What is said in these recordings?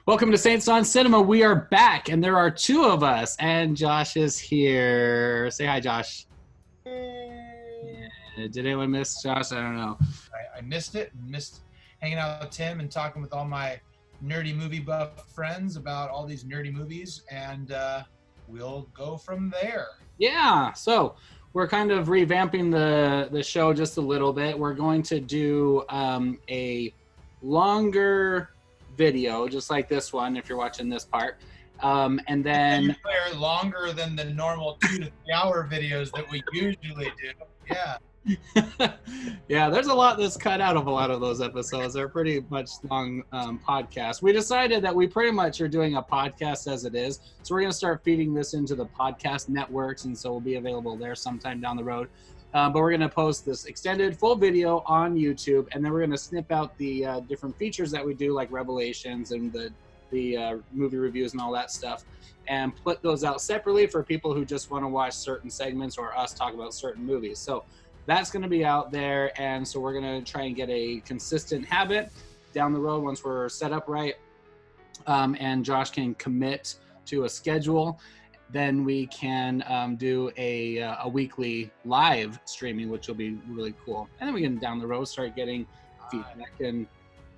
Welcome to Saints on Cinema. We are back, and there are two of us, and Josh is here. Say hi, Josh. Did anyone miss Josh? I don't know. I missed it. Missed hanging out with Tim and talking with all my nerdy movie buff friends about all these nerdy movies, and we'll go from there. Yeah, so we're kind of revamping the show just a little bit. We're going to do a longer video, just like this one, if you're watching this part. And then they're longer than the normal 2 to 3 hour videos that we usually do. Yeah. Yeah, there's a lot that's cut out of a lot of those episodes. They're pretty much long podcasts. We decided that we pretty much are doing a podcast as it is. So we're going to start feeding this into the podcast networks, and so we'll be available there sometime down the road. But we're going to post this extended full video on YouTube, and then we're going to snip out the different features that we do, like Revelations and the movie reviews and all that stuff, and put those out separately for people who just want to watch certain segments or us talk about certain movies. So that's going to be out there, and so we're going to try and get a consistent habit down the road once we're set up right, and Josh can commit to a schedule. Then we can do a weekly live streaming, which will be really cool. And then we can, down the road, start getting feedback and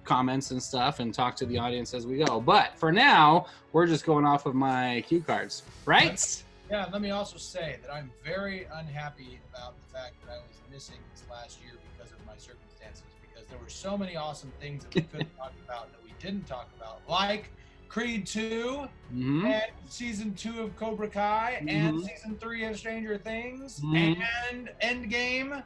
comments and stuff and talk to the audience as we go. But for now, we're just going off of my cue cards, right? Yeah, let me also say that I'm very unhappy about the fact that I was missing this last year because of my circumstances, because there were so many awesome things that we could talk about that we didn't talk about, like Creed 2 and Season 2 of Cobra Kai and Season 3 of Stranger Things and Endgame.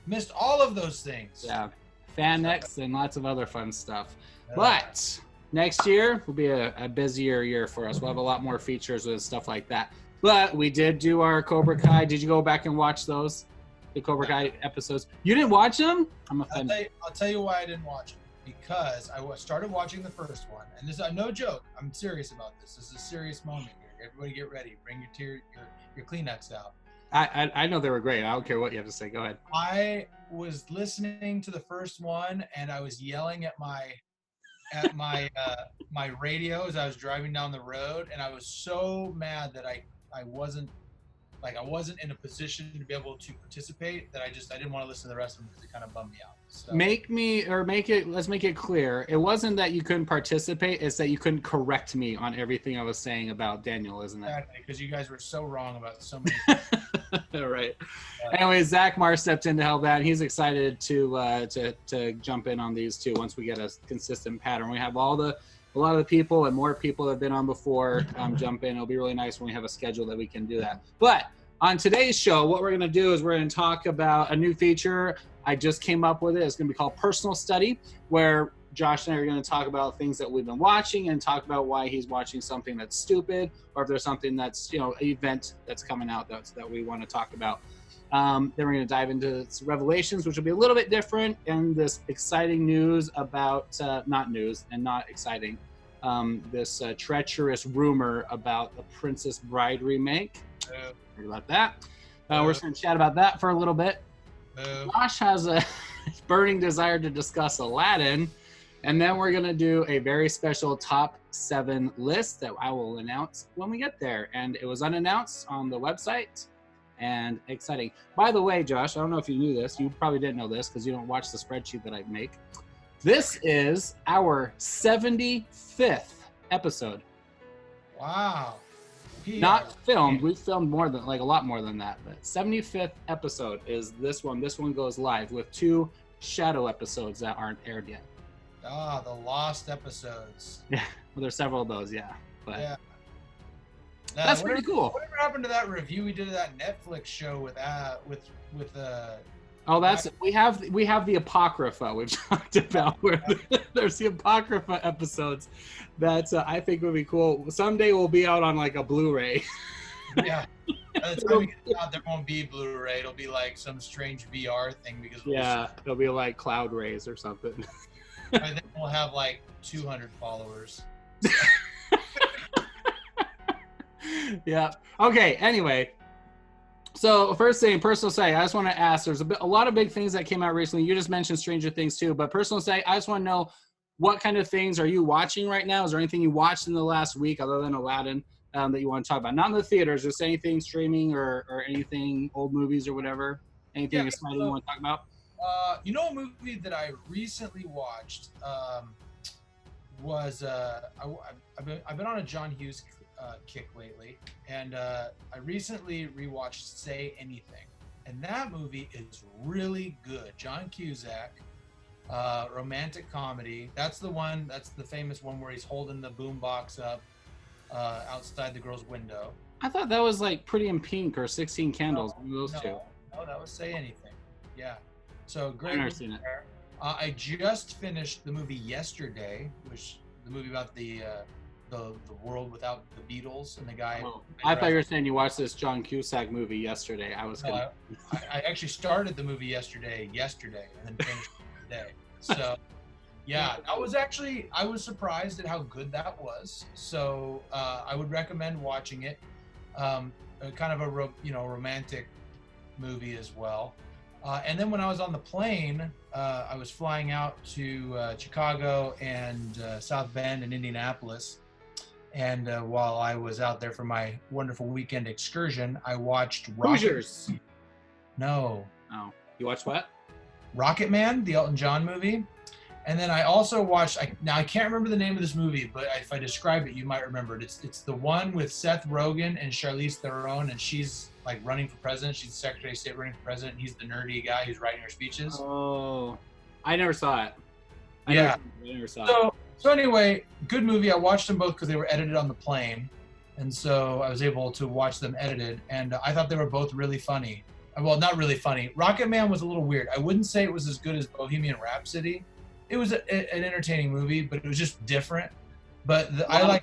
Missed all of those things. Yeah, FanX and lots of other fun stuff. But next year will be a busier year for us. We'll have a lot more features and stuff like that. But we did do our Cobra Kai. Did you go back and watch those? The Cobra Kai episodes? You didn't watch them? I'm offended. I'll tell you why I didn't watch them. Because I started watching the first one, and this is no joke. I'm serious about this. This is a serious moment here. Everybody get ready. Bring your Kleenex out. I know they were great. I don't care what you have to say. Go ahead. I was listening to the first one, and I was yelling at my my radio as I was driving down the road, and I was so mad that I wasn't in a position to be able to participate, that I didn't want to listen to the rest of them because it kind of bummed me out. So. Let's make it clear. It wasn't that you couldn't participate, it's that you couldn't correct me on everything I was saying about Daniel, isn't it? Exactly, because you guys were so wrong about so many things. All right. Anyway, Zach Marr stepped in to help out. He's excited to jump in on these two once we get a consistent pattern. We have a lot of the people and more people that have been on before jump in. It'll be really nice when we have a schedule that we can do that. But on today's show, what we're going to do is we're going to talk about a new feature. I just came up with it. It's going to be called Personal Study, where Josh and I are going to talk about things that we've been watching and talk about why he's watching something that's stupid, or if there's something that's, an event that's coming out that we want to talk about. Then we're going to dive into Revelations, which will be a little bit different, and this exciting news about, not news and not exciting, this treacherous rumor about the Princess Bride remake. Heard about that. We're just going to chat about that for a little bit. Josh has a burning desire to discuss Aladdin, and then we're going to do a very special top 7 list that I will announce when we get there. And it was unannounced on the website. And exciting. By the way, Josh, I don't know if you knew this. You probably didn't know this because you don't watch the spreadsheet that I make. This is our 75th episode. Wow. Not filmed. We've filmed more than, a lot more than that. But 75th episode is this one. This one goes live with 2 shadow episodes that aren't aired yet. Ah, the lost episodes. Yeah, well, there's several of those, yeah. But yeah. That's pretty cool. Whatever happened to that review we did of that Netflix show with Oh, that's we have the Apocrypha we've talked about, where there's the Apocrypha episodes that I think would be cool. Someday we'll be out on a Blu-ray. Yeah. By the time we get out, there won't be Blu-ray. It'll be some strange VR thing because it'll be like Cloud Rays or something. By then we'll have 200 followers. Yeah. Okay. Anyway, so first thing, personal say, I just want to ask. There's a lot of big things that came out recently. You just mentioned Stranger Things too, but personal say, I just want to know what kind of things are you watching right now? Is there anything you watched in the last week other than Aladdin that you want to talk about? Not in the theaters, just anything streaming or anything, old movies or whatever. Anything exciting you want to talk about? You know, a movie that I recently watched was I've been on a John Hughes kick lately, and I recently rewatched Say Anything, and that movie is really good. John Cusack, romantic comedy. That's the famous one where he's holding the boombox up outside the girl's window. I thought that was like Pretty in Pink or 16 Candles. Those two. No, that was Say Anything. Yeah. So great. I've never seen it. I just finished the movie Yesterday, which the movie about the world without the Beatles and the guy. Oh, I thought you were saying you watched this John Cusack movie yesterday. I actually started the movie yesterday, and then finished it today. So, yeah, I was surprised at how good that was. So I would recommend watching it. Kind of a romantic movie as well. And then when I was on the plane, I was flying out to Chicago and South Bend and Indianapolis. And while I was out there for my wonderful weekend excursion, I watched Hoosiers. No. Oh, you watched what? Rocket Man, the Elton John movie. And then I also watched, now I can't remember the name of this movie, but if I describe it, you might remember it. It's the one with Seth Rogen and Charlize Theron, and she's like running for president. She's the Secretary of State running for president. And he's the nerdy guy who's writing her speeches. Oh, I never saw it. I never saw it. So anyway, good movie. I watched them both because they were edited on the plane. And so I was able to watch them edited. And I thought they were both really funny. Well, not really funny. Rocket Man was a little weird. I wouldn't say it was as good as Bohemian Rhapsody. It was an entertaining movie, but it was just different. But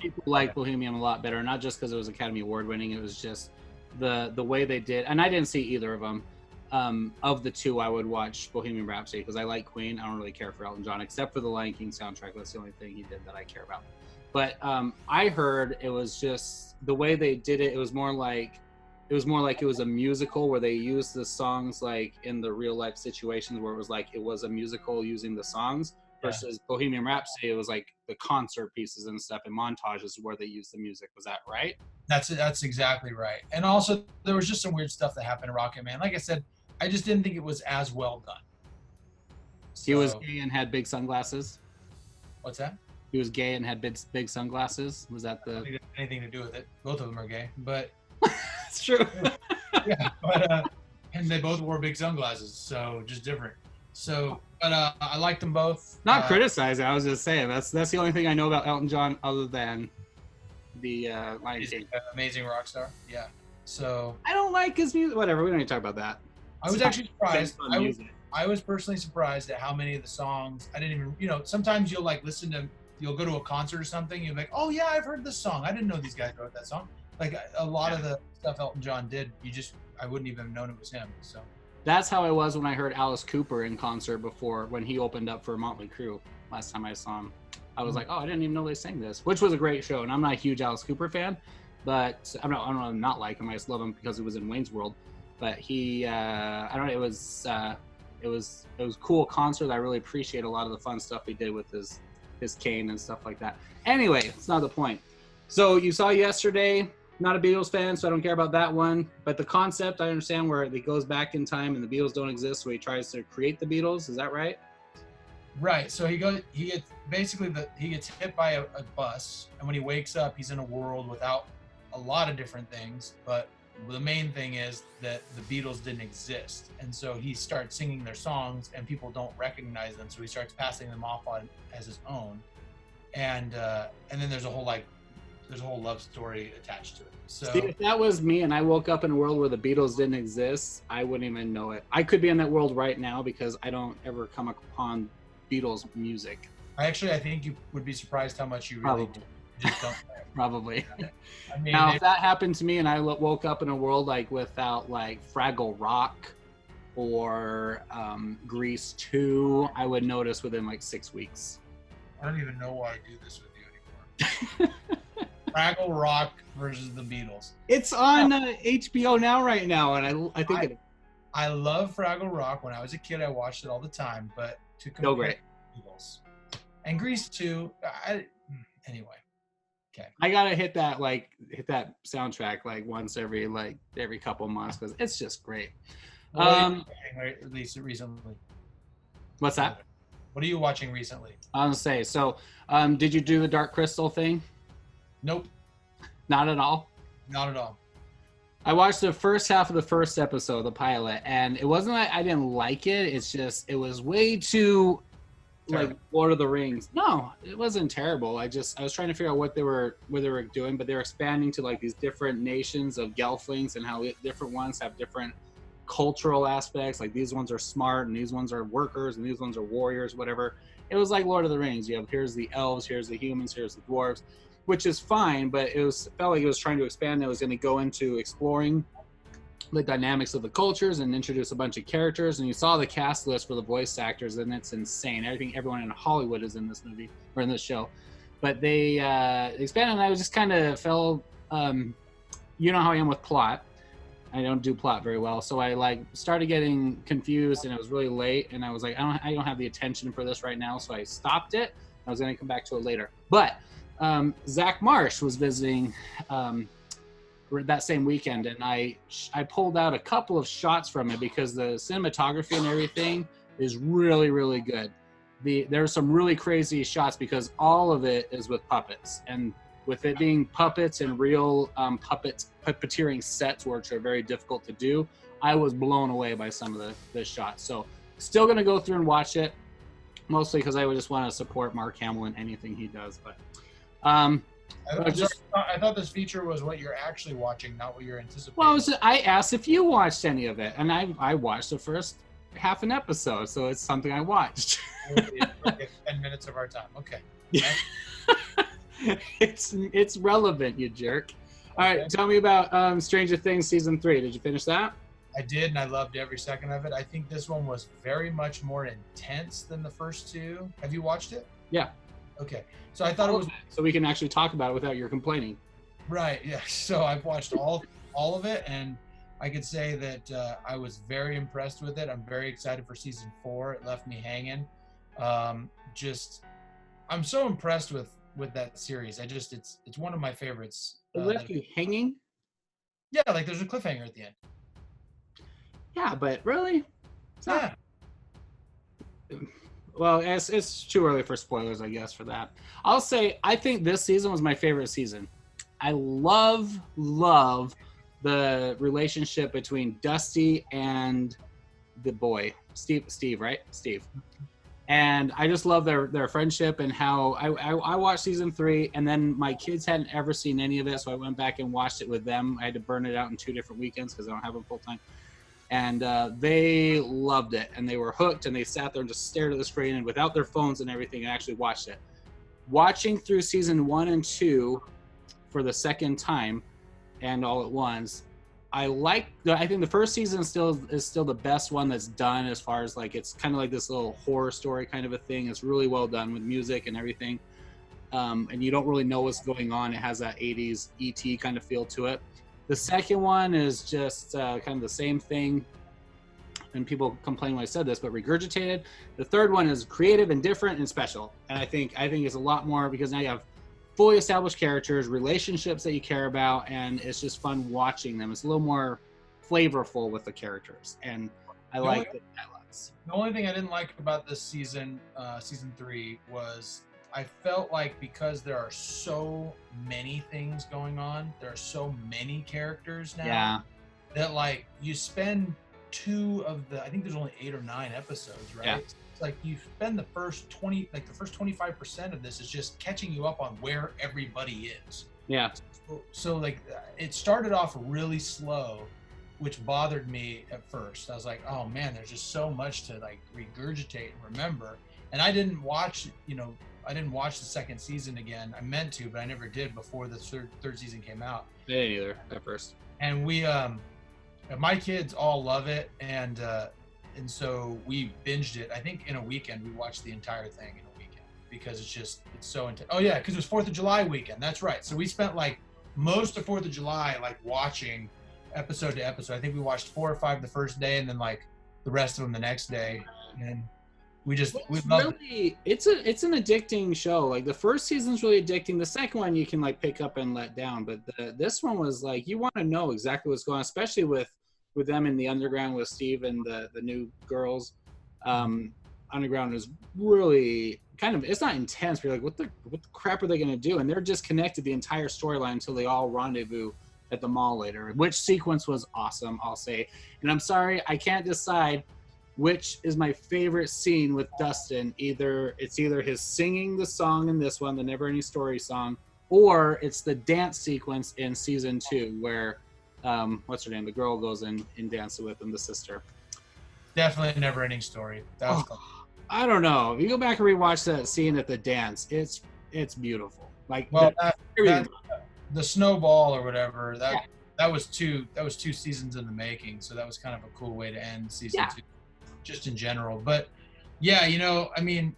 people like Bohemian a lot better, not just because it was Academy Award winning. It was just the way they did. And I didn't see either of them. Of the two, I would watch Bohemian Rhapsody because I like Queen. I don't really care for Elton John, except for the Lion King soundtrack. That's the only thing he did that I care about. But I heard it was just the way they did it. It was more like it was a musical where they used the songs like in the real life situations where it was like it was a musical using the songs versus Bohemian Rhapsody. It was like the concert pieces and stuff and montages where they used the music. Was that right? That's exactly right. And also there was just some weird stuff that happened in Rocket Man. Like I said, I just didn't think it was as well done. So, he was gay and had big sunglasses. What's that? He was gay and had big sunglasses. Was that the? I don't think it had anything to do with it. Both of them are gay, but. It's true. Yeah, but and they both wore big sunglasses, so just different. So, but I liked them both. Not criticizing. I was just saying that's the only thing I know about Elton John other than the Lion King. Amazing rock star. Yeah. So I don't like his music. Whatever. We don't need to talk about that. I was actually surprised. I was personally surprised at how many of the songs I didn't even. Sometimes you'll like you'll go to a concert or something. You'll be like, oh yeah, I've heard this song. I didn't know these guys wrote that song. Like a lot of the stuff Elton John did, I wouldn't even have known it was him. So that's how I was when I heard Alice Cooper in concert before when he opened up for Motley Crue last time I saw him. I was like, oh, I didn't even know they sang this, which was a great show. And I'm not a huge Alice Cooper fan, but I'm not like him. I just love him because he was in Wayne's World. But he, I don't know, it was a cool concert. I really appreciate a lot of the fun stuff he did with his cane and stuff like that. Anyway, it's not the point. So you saw Yesterday. Not a Beatles fan, so I don't care about that one. But the concept, I understand where it goes back in time and the Beatles don't exist, so he tries to create the Beatles. Is that right? Right. So he gets hit by a bus, and when he wakes up, he's in a world without a lot of different things. But the main thing is that the Beatles didn't exist, and so he starts singing their songs, and people don't recognize them, so he starts passing them off as his own, and then there's a whole love story attached to it. So see, if that was me and I woke up in a world where the Beatles didn't exist, I wouldn't even know it. I could be in that world right now because I don't ever come upon Beatles music. I think you would be surprised how much you really do. You just don't know. Probably. I mean, now, if that happened to me and I woke up in a world like without like Fraggle Rock or Grease 2, I would notice within like 6 weeks. I don't even know why I do this with you anymore. Fraggle Rock versus the Beatles. It's on HBO now right now, and I think I love Fraggle Rock. When I was a kid, I watched it all the time, but to compare the Beatles, And Grease 2, anyway. Okay. I gotta hit that soundtrack like once every couple months because it's just great. At least recently. What's that? What are you watching recently? I was gonna say. So, did you do the Dark Crystal thing? Nope. Not at all. Not at all. I watched the first half of the first episode, the pilot, and it wasn't that I didn't like it. It's just it was way too like Lord of the Rings. No, it wasn't terrible. I was trying to figure out what they were doing, but they're expanding to like these different nations of Gelflings and how different ones have different cultural aspects. Like these ones are smart and these ones are workers and these ones are warriors, whatever. It was like Lord of the Rings. You have here's the elves, here's the humans, here's the dwarves, which is fine, but felt like it was trying to expand. It was going to go into exploring the dynamics of the cultures and introduce a bunch of characters. And you saw the cast list for the voice actors, and it's insane. Everyone in Hollywood is in this movie or in this show. But they expanded, and I just kind of fell. You know how I am with plot. I don't do plot very well, so I started getting confused, and it was really late. And I was like, I don't have the attention for this right now, so I stopped it. I was going to come back to it later, but Zach Marsh was visiting that same weekend, and I pulled out a couple of shots from it because the cinematography and everything is really, really good. There are some really crazy shots because all of it is with puppets, and with it being puppets and real puppeteering sets, which are very difficult to do, I was blown away by some of the shots. So still going to go through and watch it, mostly because I would just want to support Mark Hamill in anything he does. But I thought this feature was what you're actually watching, not what you're anticipating. Well, I asked if you watched any of it, and I watched the first half an episode, so it's something I watched. 10 minutes of our time. Okay. It's relevant, you jerk. All right, tell me about Stranger Things season 3. Did you finish that? I did, and I loved every second of it. I think this one was very much more intense than the first two. Have you watched it? Yeah. Okay. So I thought it was... So we can actually talk about it without your complaining. Right, yeah. So I've watched all of it, and I could say that I was very impressed with it. I'm very excited for season 4. It left me hanging. I'm so impressed with that series. It's one of my favorites. It left you hanging? Yeah, like there's a cliffhanger at the end. Yeah, but really? Yeah. Well, it's too early for spoilers, I guess, for that. I'll say I think this season was my favorite season. I love the relationship between Dusty and the boy, Steve, right? Steve. And I just love their friendship and how I watched season 3, and then my kids hadn't ever seen any of it, so I went back and watched it with them. I had to burn it out in 2 different weekends because I don't have them full time. And they loved it, and they were hooked, and they sat there and just stared at the screen and without their phones and everything and actually watched it. Watching through season 1 and 2 for the second time and all at once, I think the first season is still the best one that's done as far as like it's kind of like this little horror story kind of a thing. It's really well done with music and everything, and you don't really know what's going on. It has that 80s E.T. kind of feel to it. The second one is just kind of the same thing, and people complain when I said this, but regurgitated. The third one is creative and different and special, and I think it's a lot more because now you have fully established characters, relationships that you care about, and it's just fun watching them. It's a little more flavorful with the characters, and I like the dialogues. The only thing I didn't like about this season, season 3, was I felt like because there are so many things going on, there are so many characters now, that like you spend 2 of the, I think there's only 8 or 9 episodes, right? Yeah. Like you spend the first 25% of this is just catching you up on where everybody is. Yeah. So like it started off really slow, which bothered me at first. I was like, oh man, there's just so much to like regurgitate and remember. And I didn't watch the second season again. I meant to, but I never did before the third season came out. I didn't either at first. And we, my kids all love it, and so we binged it. I think in a weekend we watched the entire thing in a weekend because it's so intense. Oh yeah, because it was 4th of July weekend. That's right. So we spent like most of 4th of July like watching episode to episode. I think we watched 4 or 5 the first day, and then like the rest of them the next day. And we It's love really it's an addicting show. Like the first season's really addicting. The second one you can like pick up and let down, but this one was like you want to know exactly what's going on, especially with them in the underground with Steve and the new girls. Underground is really kind of, it's not intense, but you're like, what the crap are they going to do? And they're disconnected the entire storyline until they all rendezvous at the mall later, which sequence was awesome, I'll say. And I'm sorry, I can't decide which is my favorite scene with Dustin. It's either his singing the song in this one, the Never Ending Story song, or it's the dance sequence in season 2 where what's her name, the girl goes in and dances with him, the sister. Definitely a Never Ending Story. That was fun. I don't know. If you go back and rewatch that scene at the dance, it's beautiful. Like, well, the snowball or whatever, that was two seasons in the making. So that was kind of a cool way to end season 2, just in general. But yeah, I mean,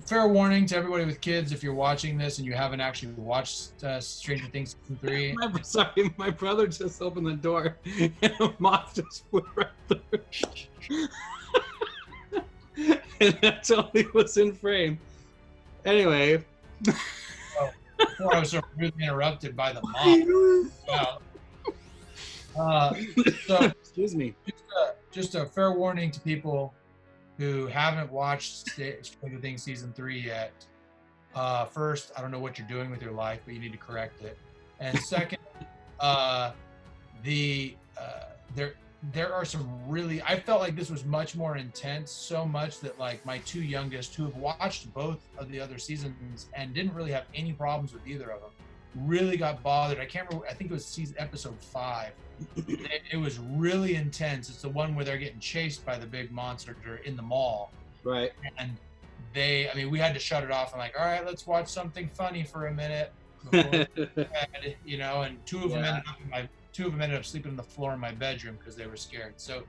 fair warning to everybody with kids: if you're watching this and you haven't actually watched Stranger Things season 3. Sorry, my brother just opened the door and a moth just flew right through. And that totally was in frame. Anyway. Before I was so rudely interrupted by the moth. So excuse me. Just a fair warning to people who haven't watched Stranger Things season 3 yet. First, I don't know what you're doing with your life, but you need to correct it. And second, there are some really, I felt like this was much more intense, so much that like my 2 youngest, who have watched both of the other seasons and didn't really have any problems with either of them, really got bothered. I can't remember, I think it was episode 5. It was really intense. It's the one where they're getting chased by the big monster in the mall. Right. And we had to shut it off. I'm like, all right, let's watch something funny for a minute. Before bed, and two of them ended up sleeping on the floor in my bedroom because they were scared. So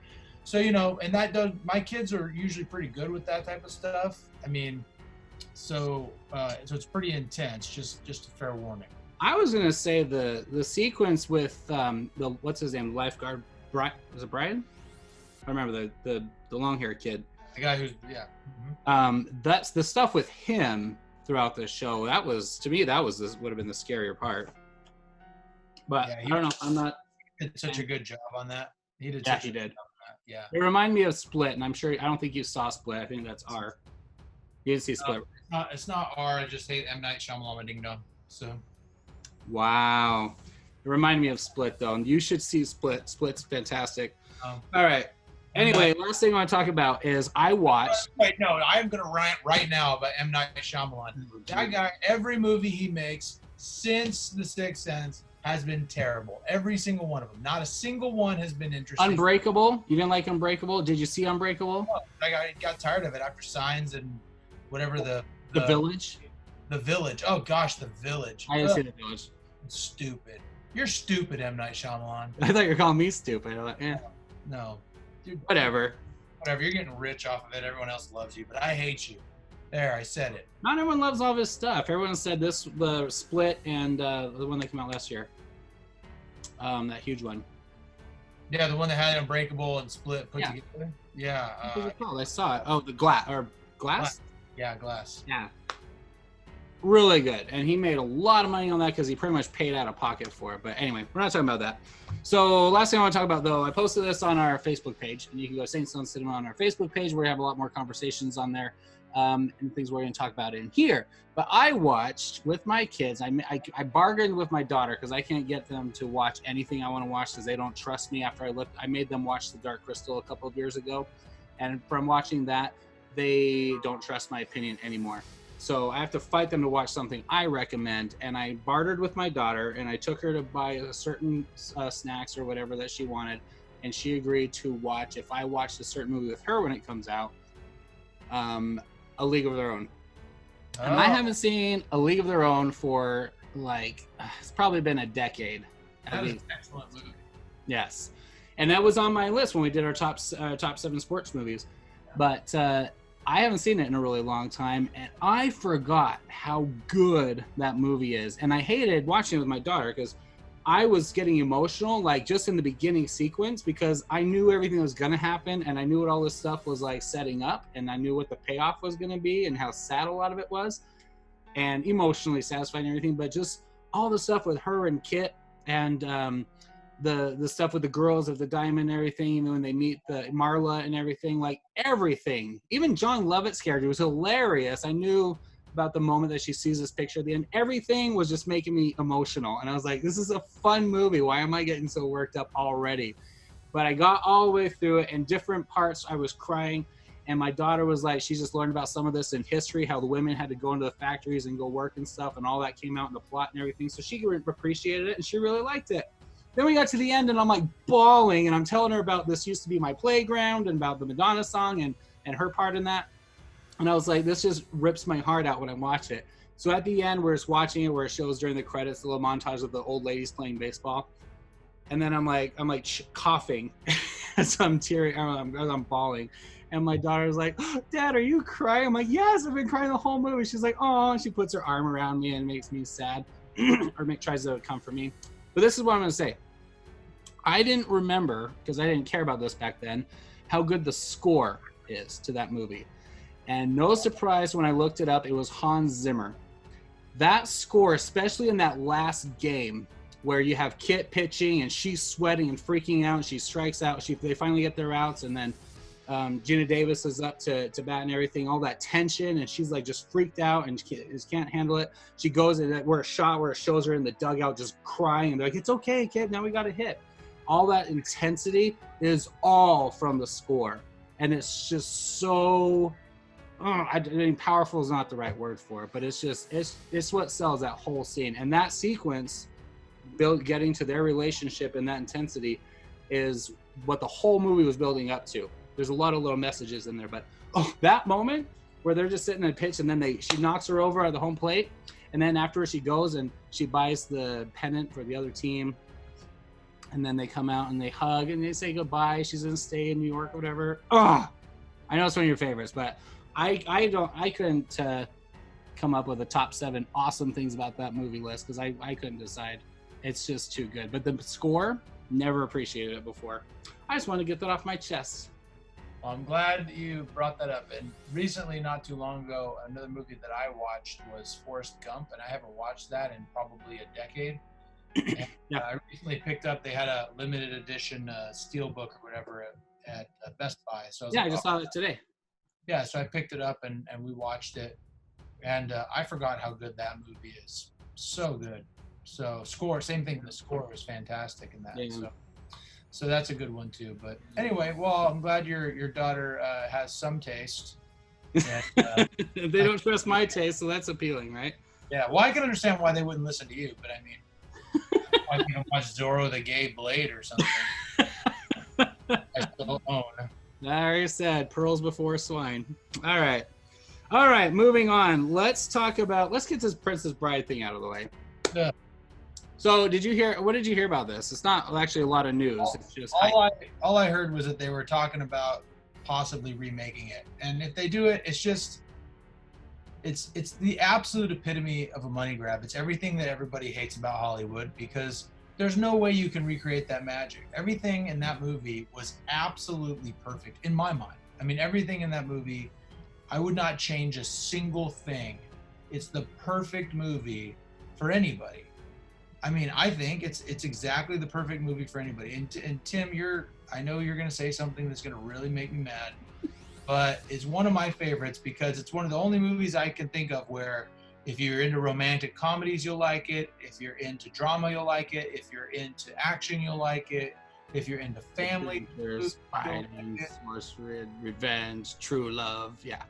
and that does, my kids are usually pretty good with that type of stuff. I mean, so it's pretty intense. Just a fair warning. I was gonna say the sequence with the what's his name, lifeguard, was it Brian? I remember the long haired kid. The guy who's that's the stuff with him throughout the show. That was, to me, would have been the scarier part. But I don't know. I'm not. He did such a good job on that. He did. Yeah, he did. Yeah. It reminded me of Split, and I'm sure I don't think you saw Split. I think that's R. You didn't see Split. It's not R. I just hate M. Night Shyamalan Ding Dong. So. Wow. It reminded me of Split, though, and you should see Split. Split's fantastic. All right. Anyway, last thing I want to talk about is I watched. Wait, no, I'm going to rant right now about M. Night Shyamalan. That guy, every movie he makes since The Sixth Sense has been terrible. Every single one of them. Not a single one has been interesting. Unbreakable? You didn't like Unbreakable? Did you see Unbreakable? Oh, I got tired of it after Signs and whatever the Village? The Village. Oh, gosh, The Village. I didn't see The Village. It's stupid. You're stupid, M. Night Shyamalan. I thought you were calling me stupid. I'm like, No. Dude, whatever. You're getting rich off of it. Everyone else loves you, but I hate you. There, I said it. Not everyone loves all this stuff. Everyone said the Split and the one that came out last year. That huge one. Yeah, the one that had Unbreakable and Split put together. Yeah. What was it called? I saw it. Oh, the Glass. Yeah, Glass. Yeah. Really good. And he made a lot of money on that because he pretty much paid out of pocket for it. But anyway, we're not talking about that. So last thing I want to talk about, though, I posted this on our Facebook page. And you can go to Saints on Cinema on our Facebook page where we have a lot more conversations on there and things we're going to talk about in here. But I watched with my kids. I bargained with my daughter because I can't get them to watch anything I want to watch because they don't trust me after I made them watch The Dark Crystal a couple of years ago. And from watching that, they don't trust my opinion anymore. So I have to fight them to watch something I recommend. And I bartered with my daughter and I took her to buy a certain snacks or whatever that she wanted. And she agreed to watch, if I watched a certain movie with her when it comes out, A League of Their Own. Oh. And I haven't seen A League of Their Own for it's probably been a decade. That is an excellent movie. Yes. And that was on my list when we did our top 7 sports movies. But I haven't seen it in a really long time, and I forgot how good that movie is. And I hated watching it with my daughter because I was getting emotional, like just in the beginning sequence, because I knew everything that was going to happen, and I knew what all this stuff was like setting up, and I knew what the payoff was going to be and how sad a lot of it was, and emotionally satisfying and everything. But just all the stuff with her and Kit, and the stuff with the girls of the diamond and everything, you know, when they meet the Marla and everything, like everything. Even John Lovett's character was hilarious. I knew about the moment that she sees this picture at the end. Everything was just making me emotional, and I was like, this is a fun movie. Why am I getting so worked up already? But I got all the way through it, and different parts I was crying, and my daughter was like, she just learned about some of this in history, how the women had to go into the factories and go work and stuff, and all that came out in the plot and everything, so she appreciated it, and she really liked it. Then we got to the end, and I'm like bawling, and I'm telling her about this used to be my playground, and about the Madonna song and her part in that. And I was like, this just rips my heart out when I watch it. So at the end, we're just watching it, where it shows during the credits, a little montage of the old ladies playing baseball. And then I'm like coughing as I'm tearing, as I'm bawling. And my daughter's like, oh, Dad, are you crying? I'm like, yes, I've been crying the whole movie. She's like, oh, and she puts her arm around me and makes me sad, or tries to comfort me. But this is what I'm going to say. I didn't remember, because I didn't care about this back then, how good the score is to that movie. And no surprise, when I looked it up, it was Hans Zimmer. That score, especially in that last game, where you have Kit pitching and she's sweating and freaking out, and she strikes out. They finally get their outs, and then Gina Davis is up to bat and everything. All that tension, and she's like just freaked out and just can't handle it. She goes and we're a shot where it shows her in the dugout just crying, and they're like, "It's okay, Kit. Now we got a hit." All that intensity is all from the score, and it's just so. I mean, powerful is not the right word for it, but it's what sells that whole scene. And that sequence, getting to their relationship and that intensity, is what the whole movie was building up to. There's a lot of little messages in there, but that moment where they're just sitting in a pitch, and then she knocks her over at the home plate, and then afterwards she goes and she buys the pennant for the other team, and then they come out and they hug and they say goodbye. She's gonna stay in New York or whatever. I know it's one of your favorites, but I couldn't come up with a top 7 awesome things about that movie list, because I couldn't decide. It's just too good. But the score, never appreciated it before. I just want to get that off my chest. Well, I'm glad you brought that up. And recently, not too long ago, another movie that I watched was Forrest Gump, and I haven't watched that in probably a decade. And, yeah. I recently picked up, they had a limited edition steelbook or whatever at Best Buy. So I just saw it today. Yeah, so I picked it up and we watched it, and I forgot how good that movie is. So good. So same thing. The score was fantastic in that. Yeah. So that's a good one too. But anyway, well, I'm glad your daughter has some taste. And, they don't trust my taste, so that's appealing, right? Yeah. Well, I can understand why they wouldn't listen to you, but I mean, why you don't watch Zorro the Gay Blade or something? I still own. I already said pearls before swine. All right, moving on. Let's get this Princess Bride thing out of the way. Yeah. So what did you hear about this? It's not actually a lot of news. It's just all I heard was that they were talking about possibly remaking it. And if they do it, it's the absolute epitome of a money grab. It's everything that everybody hates about Hollywood, because there's no way you can recreate that magic. Everything in that movie was absolutely perfect in my mind. I mean, everything in that movie, I would not change a single thing. It's the perfect movie for anybody. I mean, I think it's exactly the perfect movie for anybody. And Tim, I know you're going to say something that's going to really make me mad, but it's one of my favorites because it's one of the only movies I can think of where if you're into romantic comedies, you'll like it. If you're into drama, you'll like it. If you're into action, you'll like it. If you're into family, there's fighting, sorcery, revenge, true love. Yeah.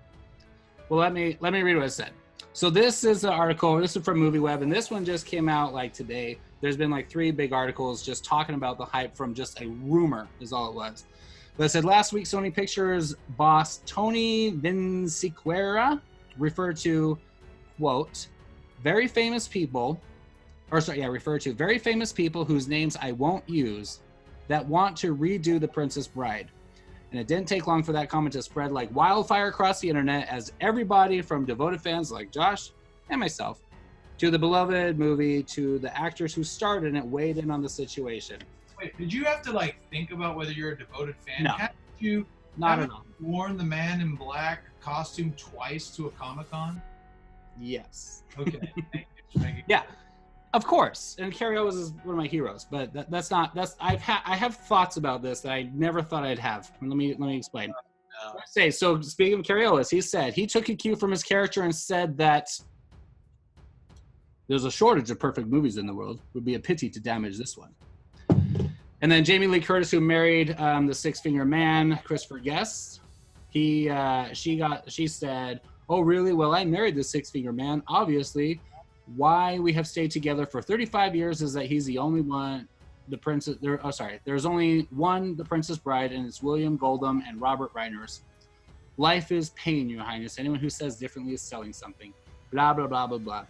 Well, let me read what it said. So this is an article. This is from MovieWeb, and this one just came out like today. There's been like 3 big articles just talking about the hype from just a rumor is all it was. But it said last week, Sony Pictures boss Tony Vinciquerra referred to, quote, very famous people whose names I won't use that want to redo The Princess Bride. And it didn't take long for that comment to spread like wildfire across the internet as everybody from devoted fans like Josh and myself to the beloved movie, to the actors who starred in it, weighed in on the situation. Wait, did you have to like think about whether you're a devoted fan? No. Haven't you Not at all. worn the Man in Black costume twice to a Comic-Con? Yes. Okay. Yeah, of course. And Carrie Ellis is one of my heroes, but I have thoughts about this that I never thought I'd have. Let me explain. So speaking of Carrie Ellis, he said he took a cue from his character and said that there's a shortage of perfect movies in the world. It would be a pity to damage this one. And then Jamie Lee Curtis, who married the Six Finger Man, Christopher Guest, she said, "Oh, really? Well, I married the Six Finger Man. Obviously, why we have stayed together for 35 years is that he's the only one, the princess. There's only one, the Princess Bride, and it's William Goldham and Robert Reiners. Life is pain, Your Highness. Anyone who says differently is selling something. Blah blah blah blah blah."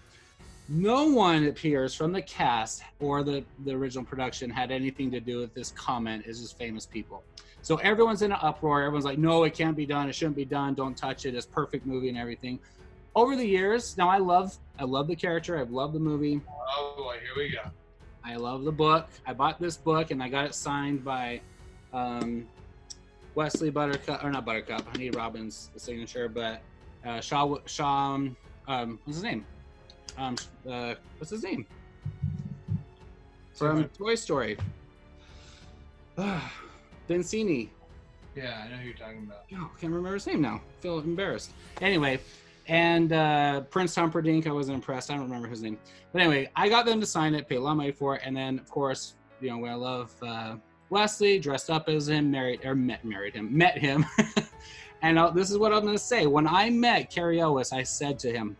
No one, it appears, from the cast or the original production had anything to do with this comment. It's just famous people. So everyone's in an uproar. Everyone's like, no, it can't be done. It shouldn't be done. Don't touch it. It's a perfect movie and everything. Over the years, now I love the character. I've loved the movie. Oh boy, here we go. I love the book. I bought this book and I got it signed by Wesley Buttercup, or not Buttercup, Honey Robbins' signature, but Shaw, what's his name? What's his name? From Toy Story. Vincini. Yeah, I know who you're talking about. Oh, I can't remember his name now. I feel embarrassed. Anyway, and Prince Humperdinck, I wasn't impressed. I don't remember his name. But anyway, I got them to sign it, pay a lot of money for it, and then, of course, you know, I love Wesley, dressed up as him, met him. And this is what I'm going to say. When I met Carrie Ellis, I said to him,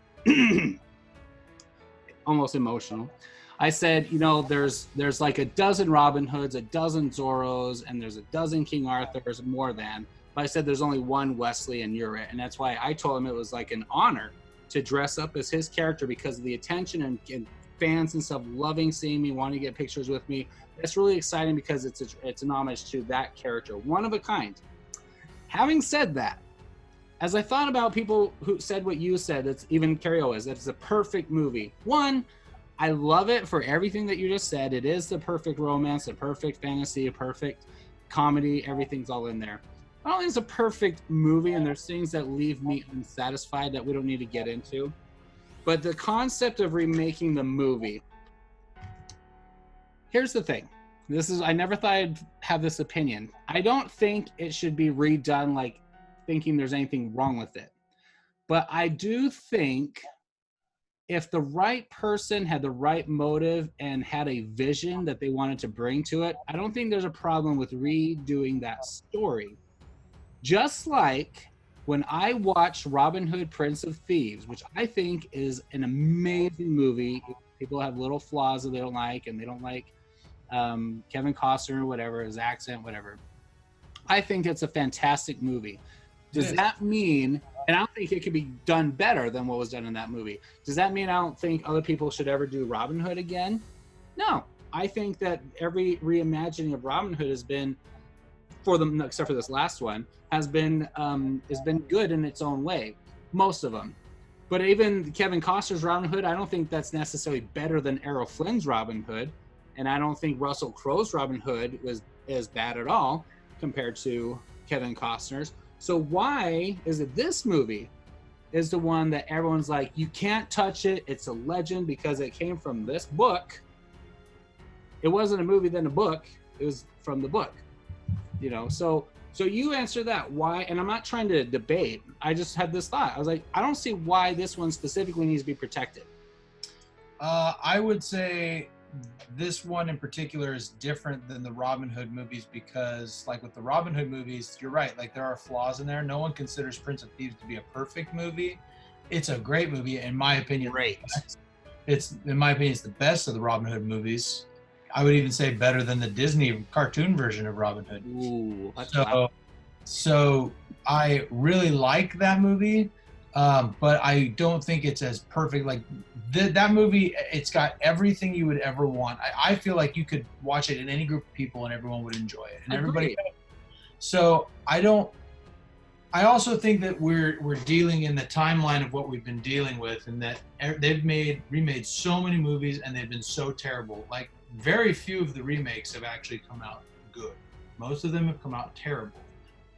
almost emotional, I said, you know, there's like a dozen Robin Hoods, a dozen Zorros, and there's a dozen King Arthurs, more than. But I said there's only one Wesley, and you're it. And that's why I told him it was like an honor to dress up as his character because of the attention and fans and stuff loving seeing me, wanting to get pictures with me. It's really exciting because it's an homage to that character, one of a kind. Having said that, as I thought about people who said what you said, that's even Carrie Ellis, that it's a perfect movie. One, I love it for everything that you just said. It is the perfect romance, a perfect fantasy, a perfect comedy. Everything's all in there. I don't think it's a perfect movie, and there's things that leave me unsatisfied that we don't need to get into. But the concept of remaking the movie, here's the thing. I never thought I'd have this opinion. I don't think it should be redone like thinking there's anything wrong with it. But I do think if the right person had the right motive and had a vision that they wanted to bring to it, I don't think there's a problem with redoing that story. Just like when I watched Robin Hood, Prince of Thieves, which I think is an amazing movie. People have little flaws that they don't like, and they don't like Kevin Costner or whatever, his accent, whatever. I think it's a fantastic movie. Does that mean, and I don't think it could be done better than what was done in that movie. Does that mean I don't think other people should ever do Robin Hood again? No. I think that every reimagining of Robin Hood has been, for them, except for this last one, has been good in its own way. Most of them. But even Kevin Costner's Robin Hood, I don't think that's necessarily better than Errol Flynn's Robin Hood. And I don't think Russell Crowe's Robin Hood is bad at all compared to Kevin Costner's. So why is it this movie is the one that everyone's like, you can't touch it, it's a legend because it came from this book. It wasn't a movie then a book, it was from the book. You know, so you answer that. Why? And I'm not trying to debate. I just had this thought. I was like, I don't see why this one specifically needs to be protected. I would say this one in particular is different than the Robin Hood movies because, like with the Robin Hood movies, you're right. Like there are flaws in there. No one considers Prince of Thieves to be a perfect movie. It's a great movie, in my opinion. Great. It's in my opinion, it's the best of the Robin Hood movies. I would even say better than the Disney cartoon version of Robin Hood. Ooh, so I really like that movie, but I don't think it's as perfect. Like that movie, it's got everything you would ever want. I feel like you could watch it in any group of people and everyone would enjoy it, and everybody. So I don't. I also think that we're dealing in the timeline of what we've been dealing with, and that they've remade so many movies, and they've been so terrible. Like, very few of the remakes have actually come out good. Most of them have come out terrible.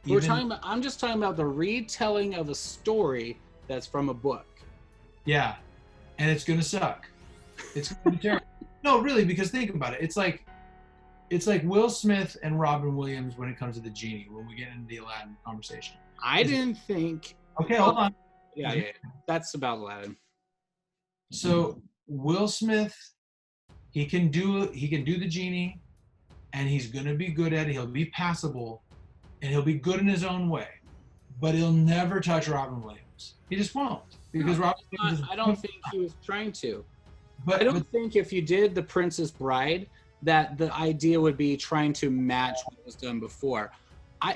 I'm just talking about the retelling of a story that's from a book. Yeah, and it's gonna suck. It's gonna be terrible. No, really, because think about it. It's like Will Smith and Robin Williams when it comes to the genie. When we get into the Aladdin conversation, I didn't think. Okay, hold on. Yeah. That's about Aladdin. So Will Smith, he can do the genie, and he's gonna be good at it. He'll be passable, and he'll be good in his own way, but he'll never touch Robin Williams. He just won't, because Robin Williams. I don't think he was trying to. But I don't think if you did The Princess Bride, that the idea would be trying to match what was done before.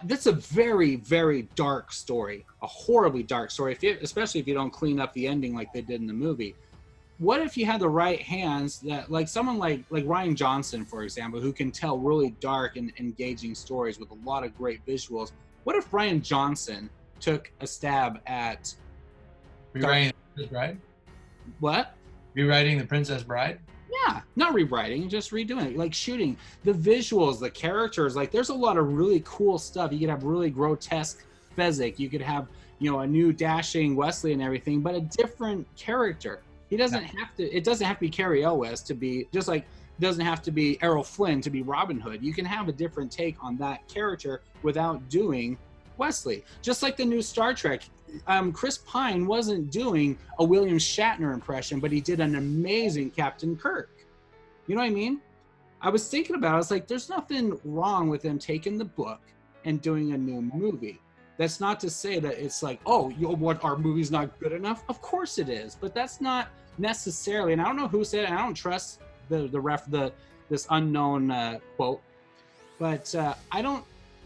That's a very, very dark story, a horribly dark story, especially if you don't clean up the ending like they did in the movie. What if you had the right hands, that like someone like Rian Johnson, for example, who can tell really dark and engaging stories with a lot of great visuals? What if Rian Johnson took a stab at rewriting The Princess Bride? What? Rewriting The Princess Bride? Yeah, not rewriting, just redoing it, like shooting the visuals, the characters. Like, there's a lot of really cool stuff. You could have really grotesque Fezzik. You could have, a new dashing Wesley and everything, but a different character. He doesn't have to. It doesn't have to be Cary Elwes to be, just like it doesn't have to be Errol Flynn to be Robin Hood. You can have a different take on that character without doing Wesley. Just like the new Star Trek. Chris Pine wasn't doing a William Shatner impression, but he did an amazing Captain Kirk. You know what I mean? I was thinking about it. I was like, there's nothing wrong with them taking the book and doing a new movie. That's not to say that it's like, oh, what, our movie's not good enough? Of course it is, but that's not necessarily. And I don't know who said it. And I don't trust this unknown quote, but I don't.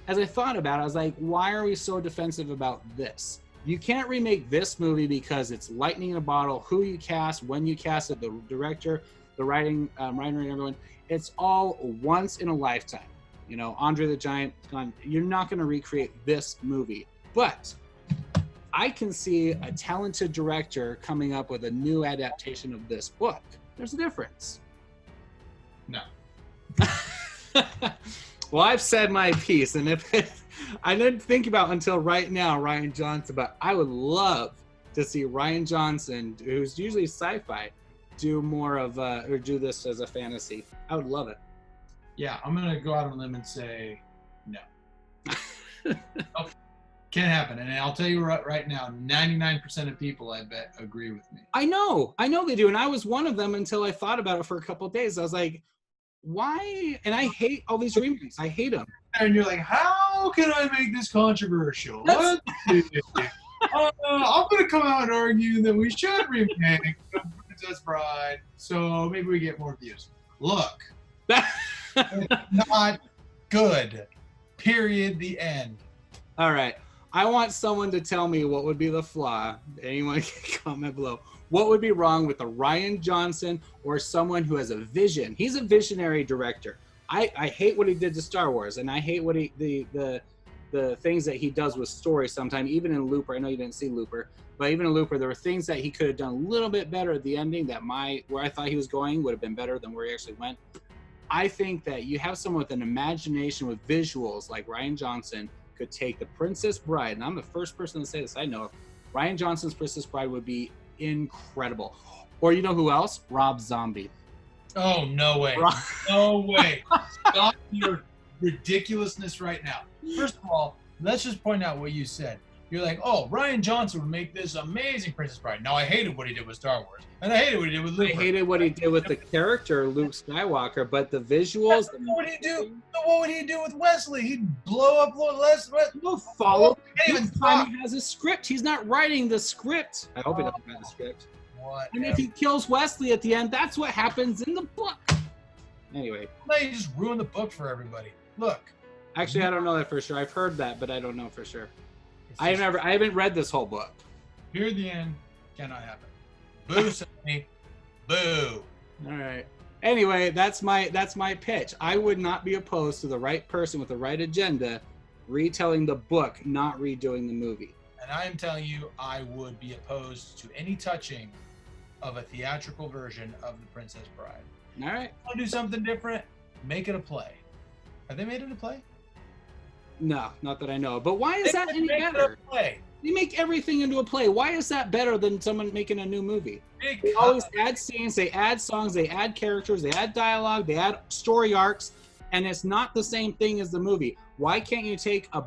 As I thought about it, I was like, why are we so defensive about this? You can't remake this movie because it's lightning in a bottle. Who you cast, when you cast it, the director, the writer, and everyone. It's all once in a lifetime. Andre the Giant. You're not going to recreate this movie, but I can see a talented director coming up with a new adaptation of this book. There's a difference. No. Well, I've said my piece, and if I didn't think about until right now Rian Johnson, but I would love to see Rian Johnson, who's usually sci-fi, do more of or do this as a fantasy. I would love it. Yeah, I'm gonna go out on a limb and say no. Oh, can't happen. And I'll tell you right now, 99% of people, I bet, agree with me. I know they do, and I was one of them until I thought about it for a couple of days. I was like, why? And I hate all these remakes. I hate them. And you're like, how can I make this controversial? I'm going to come out and argue that we should remake Princess Bride, so maybe we get more views. Look, it's not good. Period. The end. All right. I want someone to tell me what would be the flaw. Anyone can comment below. What would be wrong with a Rian Johnson or someone who has a vision? He's a visionary director. I hate what he did to Star Wars, and I hate what the things that he does with stories sometimes, even in Looper. I know you didn't see Looper, but even in Looper, there were things that he could have done a little bit better at the ending that where I thought he was going would have been better than where he actually went. I think that you have someone with an imagination with visuals like Rian Johnson could take The Princess Bride, and I'm the first person to say this I know of. Rian Johnson's Princess Bride would be incredible. Or you know who else? Rob Zombie. Oh, no way. No way. Stop your ridiculousness right now. First of all, let's just point out what you said. You're like, oh, Rian Johnson would make this amazing Princess Bride. Now, I hated what he did with Star Wars, and I hated what he did with Luke. I hated what he did with the character Luke Skywalker, but the visuals. What would he do? What would he do with Wesley? He'd blow up Leslie. He'll follow. Each time he has a script. He's not writing the script. I hope he doesn't write the script. What? And if he kills Wesley at the end, that's what happens in the book. Anyway. No, you just ruined the book for everybody. Look. Actually, I don't know that for sure. I've heard that, but I don't know for sure. I haven't read this whole book. Here at the end, cannot happen. Boo, Sonny. Boo. All right. Anyway, that's my pitch. I would not be opposed to the right person with the right agenda retelling the book, not redoing the movie. And I am telling you, I would be opposed to any touching of a theatrical version of The Princess Bride. All right. Want to do something different? Make it a play. Have they made it a play? No, not that I know. But why is that any better? Play. They make everything into a play. Why is that better than someone making a new movie? Because They always add scenes, they add songs, they add characters, they add dialogue, they add story arcs, and it's not the same thing as the movie. Why can't you take a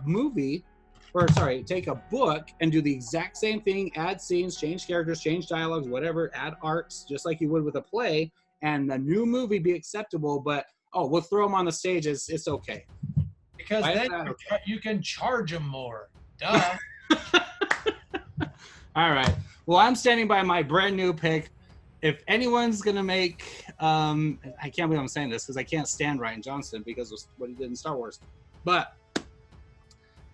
take a book and do the exact same thing, add scenes, change characters, change dialogues, whatever, add arcs, just like you would with a play, and the new movie be acceptable, but, we'll throw them on the stage, it's okay. Because Why is then that okay? you can charge them more. Duh. All right. Well, I'm standing by my brand new pick. If anyone's going to make, I can't believe I'm saying this because I can't stand Rian Johnson because of what he did in Star Wars. But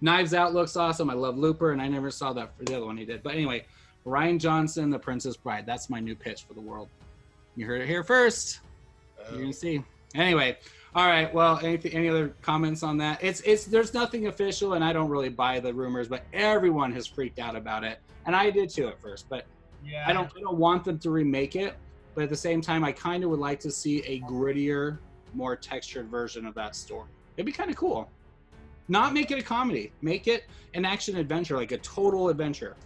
Knives Out looks awesome. I love Looper, and I never saw that for the other one he did. But anyway, Rian Johnson, The Princess Bride. That's my new pitch for the world. You heard it here first. You're going to see. Anyway. All right. Well, any other comments on that? There's nothing official, and I don't really buy the rumors, but everyone has freaked out about it, and I did too at first. But Yeah. I don't want them to remake it, but at the same time, I kind of would like to see a grittier, more textured version of that story. It'd be kind of cool. Not make it a comedy, make it an action adventure, like a total adventure,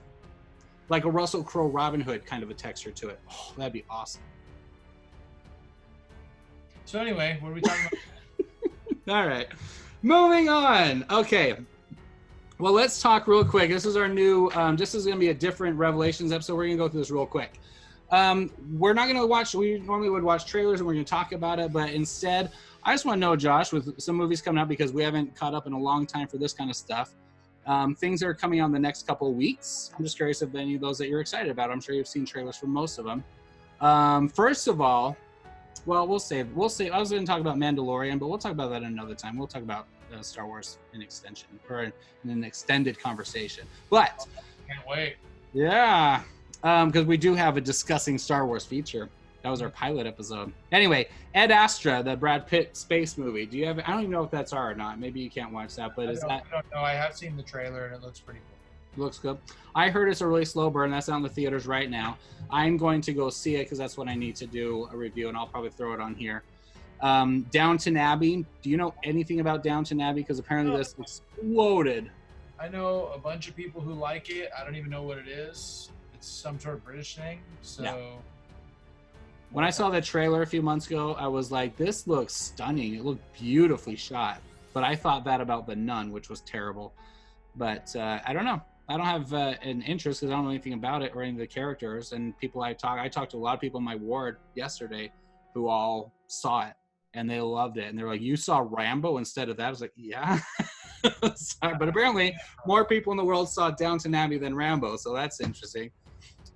like a Russell Crowe Robin Hood kind of a texture to it. Oh, that'd be awesome. So anyway, what are we talking about? All right, moving on. Okay, well, let's talk real quick. This is our new, this is going to be a different Revelations episode. We're going to go through this real quick. We're not going to watch, we normally would watch trailers and we're going to talk about it, but instead, I just want to know, Josh, with some movies coming up, because we haven't caught up in a long time for this kind of stuff, things are coming on the next couple of weeks. I'm just curious if any of those that you're excited about. I'm sure you've seen trailers for most of them. First of all, well, we'll save. I was going to talk about Mandalorian, but we'll talk about that another time. We'll talk about Star Wars in extension, or in an extended conversation. But Can't wait. yeah, because we do have a discussing Star Wars feature. That was our pilot episode. Anyway, Ed Astra, the Brad Pitt space movie. Do you have? I don't even know if that's R or not. Maybe you can't watch that, but I don't know. I have seen the trailer and it looks pretty cool. Looks good. I heard it's a really slow burn. That's out in the theaters right now. I'm going to go see it because that's what I need to do a review, and I'll probably throw it on here. Downton Abbey. Do you know anything about Downton Abbey? Because apparently this exploded. I know a bunch of people who like it. I don't even know what it is. It's some sort of British thing. So Yeah. When I saw the trailer a few months ago, I was like, this looks stunning. It looked beautifully shot. But I thought that about The Nun, which was terrible. But I don't know. I don't have an interest because I don't know anything about it or any of the characters. And people I talked to a lot of people in my ward yesterday who all saw it and they loved it. And they're like, you saw Rambo instead of that? I was like, yeah. Sorry, but apparently more people in the world saw Downton Abbey than Rambo. So that's interesting.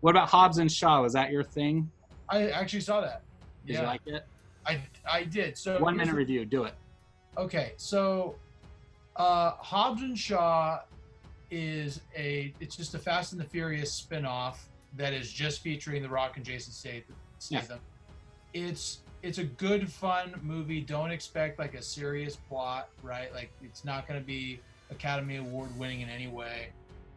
What about Hobbs and Shaw? Was that your thing? I actually saw that. Did you like it? I did. So 1 minute review. Do it. Okay, so Hobbs and Shaw it's just a Fast and the Furious spin-off that is just featuring The Rock and Jason Statham. Yeah. It's a good, fun movie. Don't expect like a serious plot, right? Like it's not going to be Academy Award winning in any way.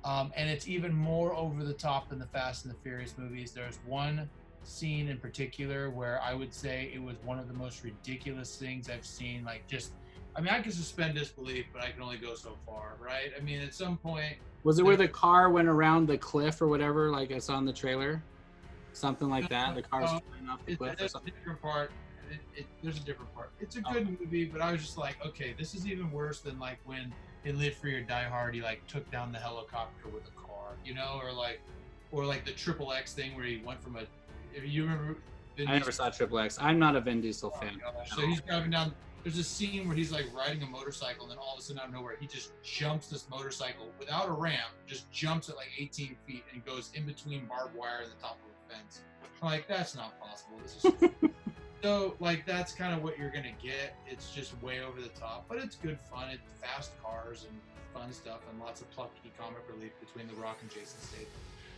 And it's even more over the top than the Fast and the Furious movies. There's one scene in particular where I would say it was one of the most ridiculous things I've seen. Like I can suspend disbelief, but I can only go so far, right? I mean, at some point... Was it where the car went around the cliff or whatever, like I saw in the trailer? Something like that? The car's flying off the cliff or something? There's a different part. There's a different part. It's a good movie, but I was just like, okay, this is even worse than like when in Live Free or Die Hard, he like took down the helicopter with a car, you know? Or like the Triple X thing where he went from a... If you remember... I never saw Triple X. I'm not a Vin Diesel fan. So he's driving down... There's a scene where he's like riding a motorcycle, and then all of a sudden out of nowhere, he just jumps this motorcycle without a ramp, just jumps at like 18 feet and goes in between barbed wire and the top of the fence. I'm like, that's not possible. This is so like that's kind of what you're gonna get. It's just way over the top, but it's good fun. It's fast cars and fun stuff, and lots of plucky comic relief between The Rock and Jason Statham.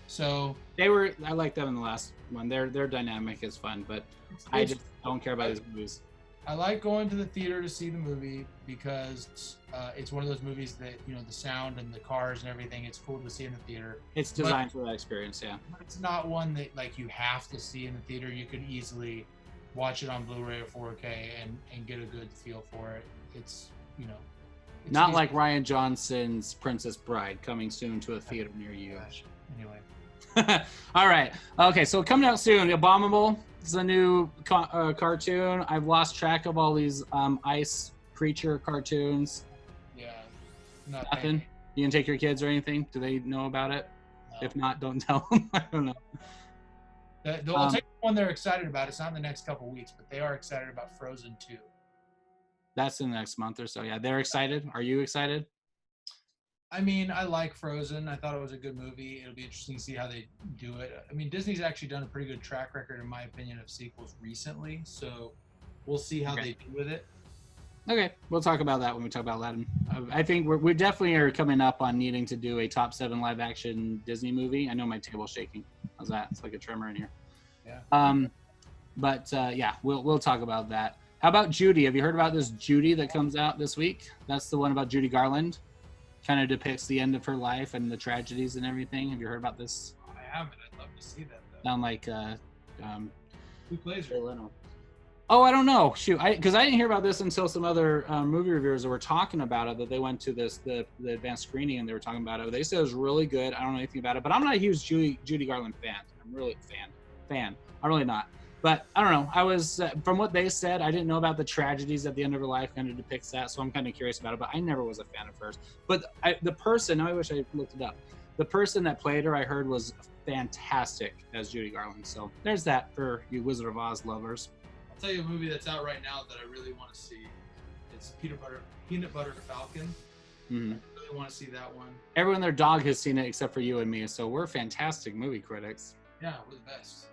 So I like them in the last one. Their dynamic is fun, but I just don't care about these movies. I like going to the theater to see the movie because it's one of those movies that, you know, the sound and the cars and everything, it's cool to see in the theater. It's designed for that experience, yeah. But it's not one that like you have to see in the theater. You could easily watch it on Blu-ray or 4K and get a good feel for it. It's, you know, it's Not easy. like Ryan Johnson's Princess Bride, coming soon to a theater near you. Gosh. Anyway. All right. Okay, so coming out soon, Abominable is a new cartoon. I've lost track of all these ice creature cartoons. Yeah. Nothing? You can take your kids or anything? Do they know about it? No. If not, don't tell them. I don't know. I'll take the one they're excited about. It's not in the next couple weeks, but they are excited about Frozen 2. That's in the next month or so. Yeah, they're excited. Are you excited? I mean, I like Frozen. I thought it was a good movie. It'll be interesting to see how they do it. I mean, Disney's actually done a pretty good track record, in my opinion, of sequels recently. So we'll see how they do with it. Okay, we'll talk about that when we talk about Aladdin. I think we definitely are coming up on needing to do a top 7 live-action Disney movie. I know my table's shaking. How's that? It's like a tremor in here. Yeah. Yeah, we'll talk about that. How about Judy? Have you heard about this Judy that comes out this week? That's the one about Judy Garland. Kind of depicts the end of her life and the tragedies and everything. Have you heard about this? I haven't. I'd love to see that, though. Sound like Who plays her? Oh, I don't know. Shoot, because I didn't hear about this until some other movie reviewers that were talking about it. That they went to the advanced screening and they were talking about it. They said it was really good. I don't know anything about it, but I'm not a huge Judy Garland fan. I'm really fan. I'm really not. But I don't know. I was from what they said. I didn't know about the tragedies at the end of her life. Kind of depicts that, so I'm kind of curious about it. But I never was a fan of hers. But the person, I wish I looked it up. The person that played her, I heard, was fantastic as Judy Garland. So there's that for you Wizard of Oz lovers. I'll tell you a movie that's out right now that I really want to see. It's Peanut Butter Falcon. Mm-hmm. I really want to see that one. Everyone and their dog has seen it except for you and me. So we're fantastic movie critics. Yeah, we're the best.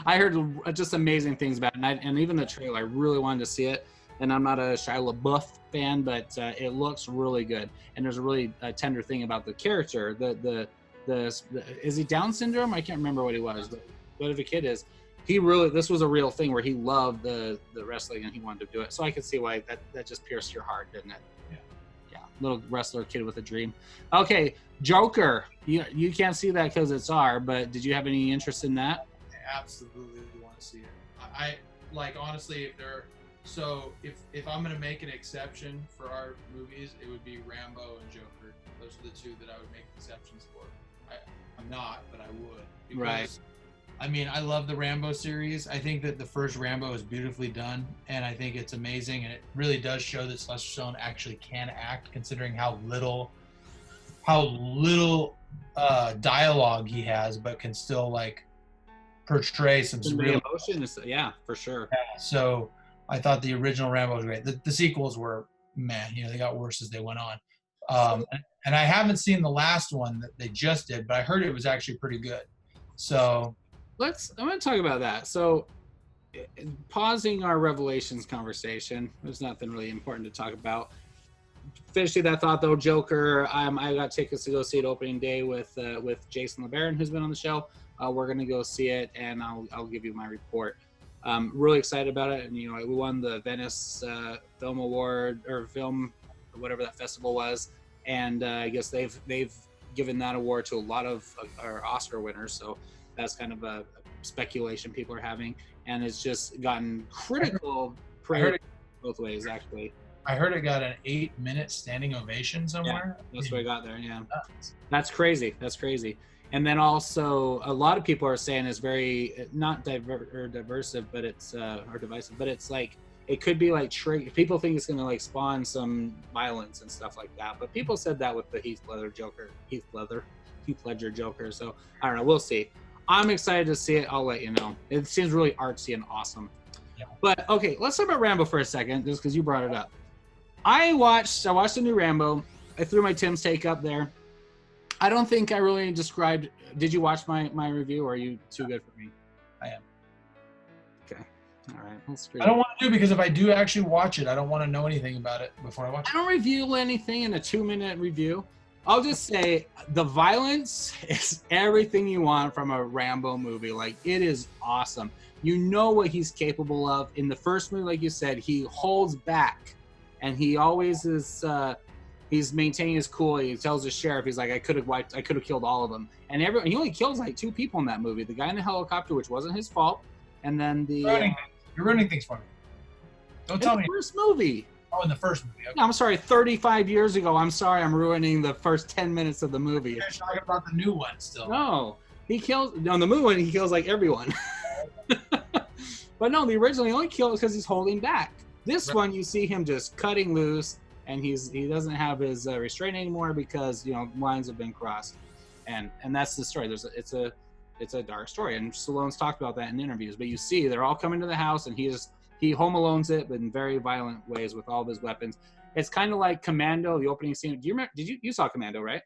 I heard just amazing things about it, and even the trailer. I really wanted to see it, and I'm not a Shia LaBeouf fan, but it looks really good. And there's a really tender thing about the character. The is he Down syndrome? I can't remember what he was, but if a kid is, this was a real thing where he loved the wrestling and he wanted to do it. So I could see why that just pierced your heart, didn't it? Yeah, little wrestler kid with a dream. Okay, Joker. You can't see that because it's R, but did you have any interest in that? I absolutely want to see it. I like, honestly, if I'm gonna make an exception for our movies, it would be Rambo and Joker. Those are the two that I would make exceptions for. I'm not, but I would. Because, right. I mean, I love the Rambo series. I think that the first Rambo is beautifully done, and I think it's amazing, and it really does show that Sylvester Stallone actually can act, considering how little dialogue he has, but can still like portray some real emotion. Yeah, for sure. Yeah, so I thought the original Rambo was great. The sequels were, man, they got worse as they went on. And I haven't seen the last one that they just did, but I heard it was actually pretty good. So I'm going to talk about that. So pausing our Revelations conversation, there's nothing really important to talk about. Finishing that thought though, Joker, I got tickets to go see it opening day with Jason LeBaron, who's been on the show. We're gonna go see it, and I'll give you my report. Really excited about it, and we won the Venice Film Award or film, or whatever that festival was, and I guess they've given that award to a lot of our Oscar winners. So that's kind of a speculation people are having, and it's just gotten critical praise both ways actually. I heard it got an 8-minute standing ovation somewhere. Yeah, that's what I got there. Yeah, that's crazy. And then also, a lot of people are saying it's very not divisive, but it's or divisive. But it's like it could be like people think it's going to like spawn some violence and stuff like that. But people said that with the Heath Ledger Joker. So I don't know. We'll see. I'm excited to see it. I'll let you know. It seems really artsy and awesome. Yeah. But okay, let's talk about Rambo for a second, just because you brought it up. I watched the new Rambo. I threw my Tim's take up there. I don't think I really described. Did you watch my review, or are you too good for me? I am. Okay. All right. I don't want to do, because if I do actually watch it, I don't want to know anything about it before I watch it. I don't review anything in a 2-minute review. I'll just say the violence is everything you want from a Rambo movie. Like, it is awesome. You know what he's capable of. In the first movie, like you said, he holds back, and he always is. He's maintaining his cool. He tells the sheriff, he's like, I could have killed all of them. And he only kills like 2 people in that movie. The guy in the helicopter, which wasn't his fault, and then the you're ruining things for me. Don't tell me. The first movie. Oh, in the first movie. Okay. No, I'm sorry, 35 years ago. I'm sorry, I'm ruining the first 10 minutes of the movie. You're talking about the new one still. No, on the movie, he kills like everyone. But no, the original, he only kills because he's holding back. This one, you see him just cutting loose, and he doesn't have his restraint anymore because lines have been crossed, and that's the story. It's a dark story, and Stallone's talked about that in interviews. But you see, they're all coming to the house, and he Home Alones it, but in very violent ways with all of his weapons. It's kind of like Commando, the opening scene. Do you remember? You saw Commando, right?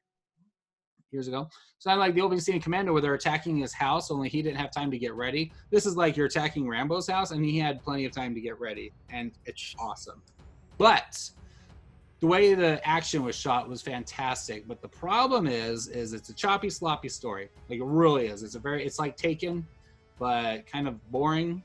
Years ago. So I like the opening scene in Commando where they're attacking his house, only he didn't have time to get ready. This is like you're attacking Rambo's house, and he had plenty of time to get ready, and it's awesome. But the way the action was shot was fantastic. But the problem is it's a choppy, sloppy story. Like it really is. It's like Taken, but kind of boring.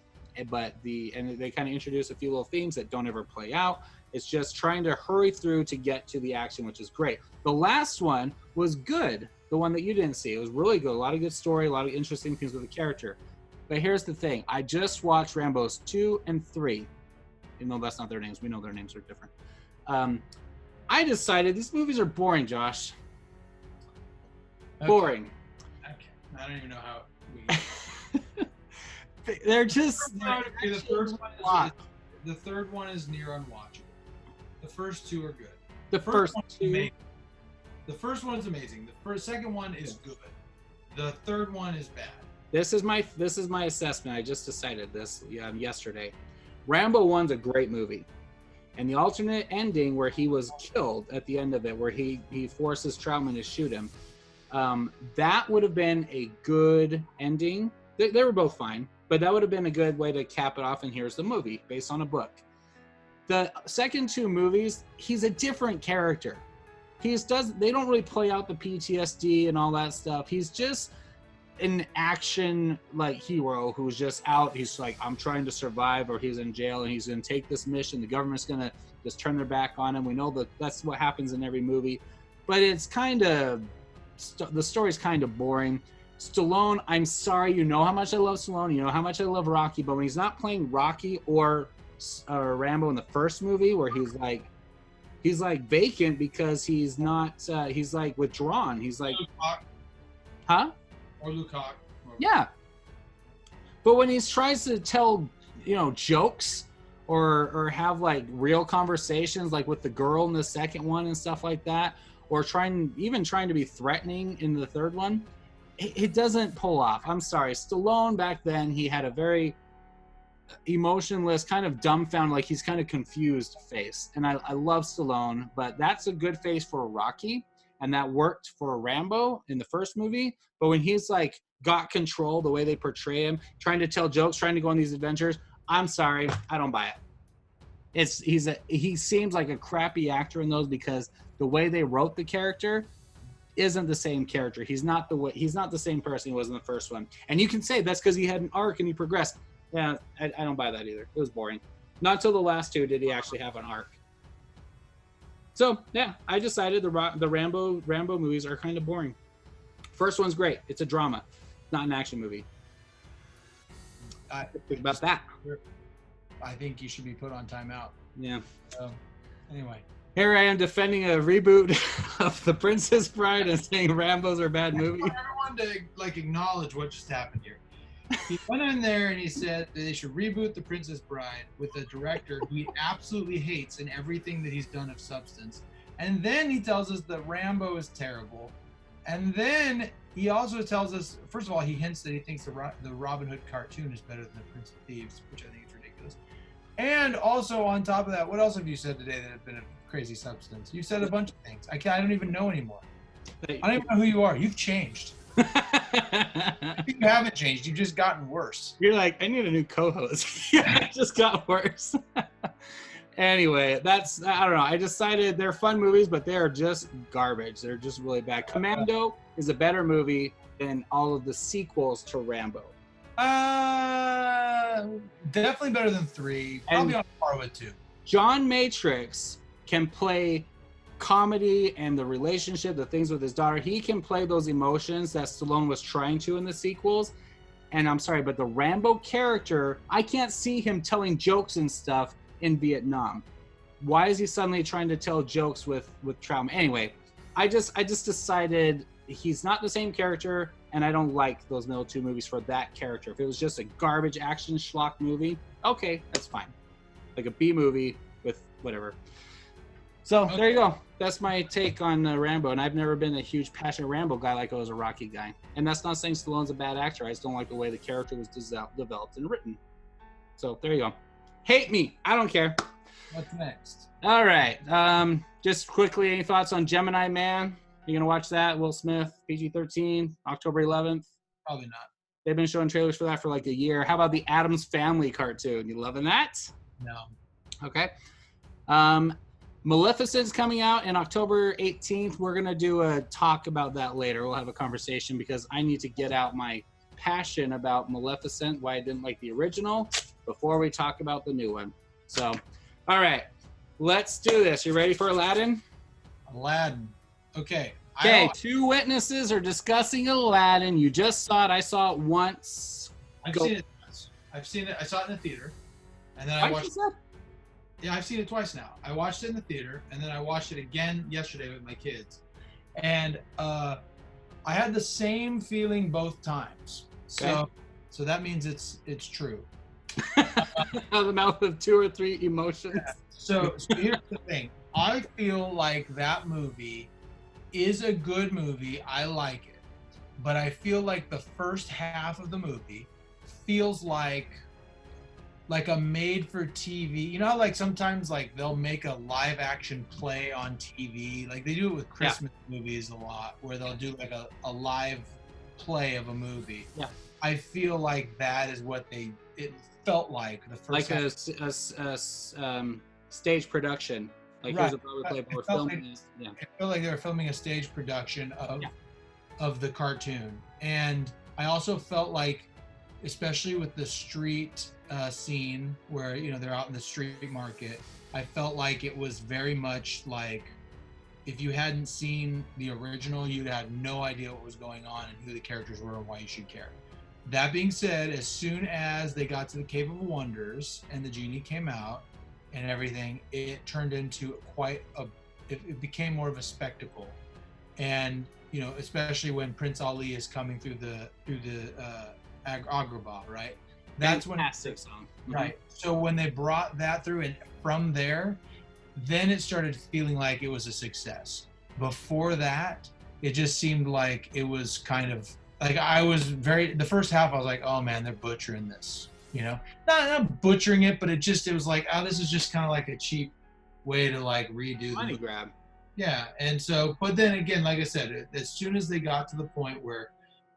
But they kind of introduce a few little themes that don't ever play out. It's just trying to hurry through to get to the action, which is great. The last one was good. The one that you didn't see. It was really good. A lot of good story, a lot of interesting things with the character. But here's the thing. I just watched Rambo's 2 and 3. Even though that's not their names. We know their names are different. I decided these movies are boring, Josh. Okay. Boring. Okay. I don't even know how we... They're just... The third one is near unwatchable. The first 2 are good. The first 2... The first one's amazing. The second one is good. The third one is bad. This is my assessment. I just decided this yesterday. Rambo 1's a great movie. And the alternate ending where he was killed at the end of it, where he forces Troutman to shoot him, that would have been a good ending. They were both fine, but that would have been a good way to cap it off, and here's the movie, based on a book. The second 2 movies, he's a different character. They don't really play out the PTSD and all that stuff. He's just an action hero who's just out. He's like, I'm trying to survive, or he's in jail and he's going to take this mission. The government's going to just turn their back on him. We know that's what happens in every movie, but it's the story's kind of boring. Stallone, I'm sorry, you know how much I love Stallone, you know how much I love Rocky, but when he's not playing Rocky or Rambo in the first movie, where he's like vacant because he's not he's like withdrawn. He's like, huh? Or Lukaku. Yeah. But when he tries to tell, jokes or have like real conversations, like with the girl in the second one and stuff like that, or trying to be threatening in the third one, it doesn't pull off. I'm sorry. Stallone back then, he had a very emotionless, kind of dumbfounded, like he's kind of confused face. And I love Stallone, but that's a good face for Rocky. And that worked for Rambo in the first movie. But when he's like got control, the way they portray him, trying to tell jokes, trying to go on these adventures, I'm sorry, I don't buy it. He seems like a crappy actor in those because the way they wrote the character isn't the same character. He's not the same person he was in the first one. And you can say that's because he had an arc and he progressed. Yeah, I don't buy that either. It was boring. Not until the last 2 did he actually have an arc. So yeah, I decided the Rambo movies are kind of boring. First one's great. It's a drama, not an action movie. Think about that. I think you should be put on timeout. Yeah. Anyway. Here I am defending a reboot of The Princess Bride and saying Rambo's are bad movies. I want everyone to acknowledge what just happened here. He went in there and he said that they should reboot The Princess Bride with a director who he absolutely hates in everything that he's done of substance. And then he tells us that Rambo is terrible. And then he also tells us, first of all, he hints that he thinks the Robin Hood cartoon is better than The Prince of Thieves, which I think is ridiculous. And also on top of that, what else have you said today that have been of crazy substance? You said a bunch of things. I don't even know anymore. I don't even know who you are. You've changed. You haven't changed. You've just gotten worse. You're like, I need a new co-host. It just got worse. Anyway, I don't know. I decided they're fun movies, but they're just garbage. They're just really bad. Commando is a better movie than all of the sequels to Rambo. Definitely better than 3. Probably on par with 2. John Matrix can play comedy and the relationship, the things with his daughter. He can play those emotions that Stallone was trying to in the sequels. And I'm sorry, but the Rambo character, I can't see him telling jokes and stuff in Vietnam. Why is he suddenly trying to tell jokes with trauma? Anyway, I just decided he's not the same character, and I don't like those middle 2 movies for that character. If it was just a garbage action schlock movie, okay, that's fine. Like a B movie with whatever. So there you go. That's my take on Rambo, and I've never been a huge passionate Rambo guy like I was a Rocky guy. And that's not saying Stallone's a bad actor. I just don't like the way the character was developed and written. So there you go. Hate me. I don't care. What's next? All right. Just quickly, any thoughts on Gemini Man? You gonna watch that? Will Smith, PG-13, October 11th. Probably not. They've been showing trailers for that for like a year. How about the Addams Family cartoon? You loving that? No. Okay. Maleficent's coming out in October 18th. We're gonna do a talk about that later. We'll have a conversation because I need to get out my passion about Maleficent, why I didn't like the original, before we talk about the new one. So, all right, let's do this. You ready for Aladdin? Aladdin. Okay. Okay, 2 witnesses are discussing Aladdin. You just saw it. I saw it once. I've seen it. I've seen it. I saw it in the theater, and then I watched. Yeah, I've seen it twice now. I watched it in the theater, and then I watched it again yesterday with my kids, and I had the same feeling both times. Okay. So that means it's true. Out of the mouth of 2 or 3 emotions. Yeah. So here's the thing. I feel like that movie is a good movie. I like it. But I feel like the first half of the movie feels like a made for TV. You know how like sometimes like they'll make a live action play on TV? Like they do it with Christmas movies a lot, where they'll do like a live play of a movie. Yeah. I feel like that is what it felt like the first like a stage production. Like right. Here's a Broadway play, but we're filming it. Yeah. I feel like they were filming a stage production of the cartoon. And I also felt like, especially with the street scene where, you know, they're out in the street market, I felt like it was very much like if you hadn't seen the original, you'd have no idea what was going on and who the characters were and why you should care. That being said, as soon as they got to the Cave of Wonders and the genie came out and everything, it turned into it became more of a spectacle. And, you know, especially when Prince Ali is coming through the Agrabah, right? That's fantastic song. Right. So when they brought that through, and from there, then it started feeling like it was a success. Before that, it just seemed like it was kind of like the first half I was like, oh man, they're butchering this, you know, not butchering it, but it was like, oh, this is just kind of like a cheap way to like redo money grab. Yeah. And so, but then again, like I said, as soon as they got to the point where,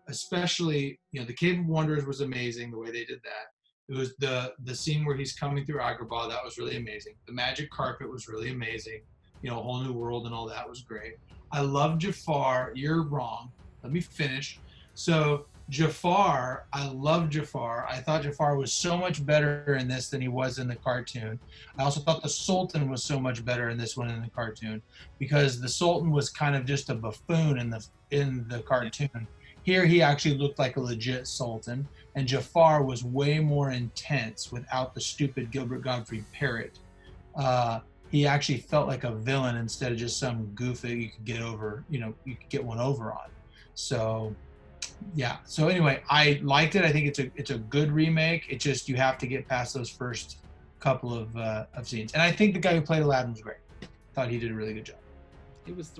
especially, you know, the Cave of Wonders was amazing the way they did that. It was the scene where he's coming through Agrabah, that was really amazing. The magic carpet was really amazing. You know, a whole new world and all that was great. I love Jafar. You're wrong. Let me finish. So Jafar, I love Jafar. I thought Jafar was so much better in this than he was in the cartoon. I also thought the Sultan was so much better in this one than the cartoon, because the Sultan was kind of just a buffoon in the cartoon. Here he actually looked like a legit Sultan, and Jafar was way more intense without the stupid Gilbert Gottfried parrot. He actually felt like a villain instead of just some goofy you could get one over on. So yeah. So anyway, I liked it. I think it's a good remake. It's just you have to get past those first couple of scenes. And I think the guy who played Aladdin was great. Thought he did a really good job. It was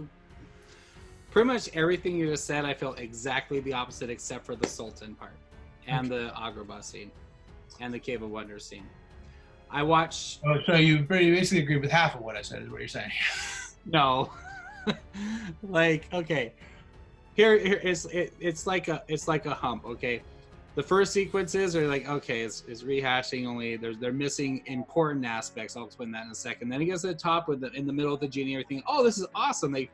pretty much everything you just said. I felt exactly the opposite, except for the Sultan part and the Agrabah scene and the Cave of Wonders scene. I watched. Oh, so you basically agree with half of what I said, is what you're saying? No. Like, okay. Here it's like a hump, okay? The first sequences are like, okay, it's rehashing, only they're missing important aspects. I'll explain that in a second. Then it gets to the top in the middle of the genie, everything. Oh, this is awesome. They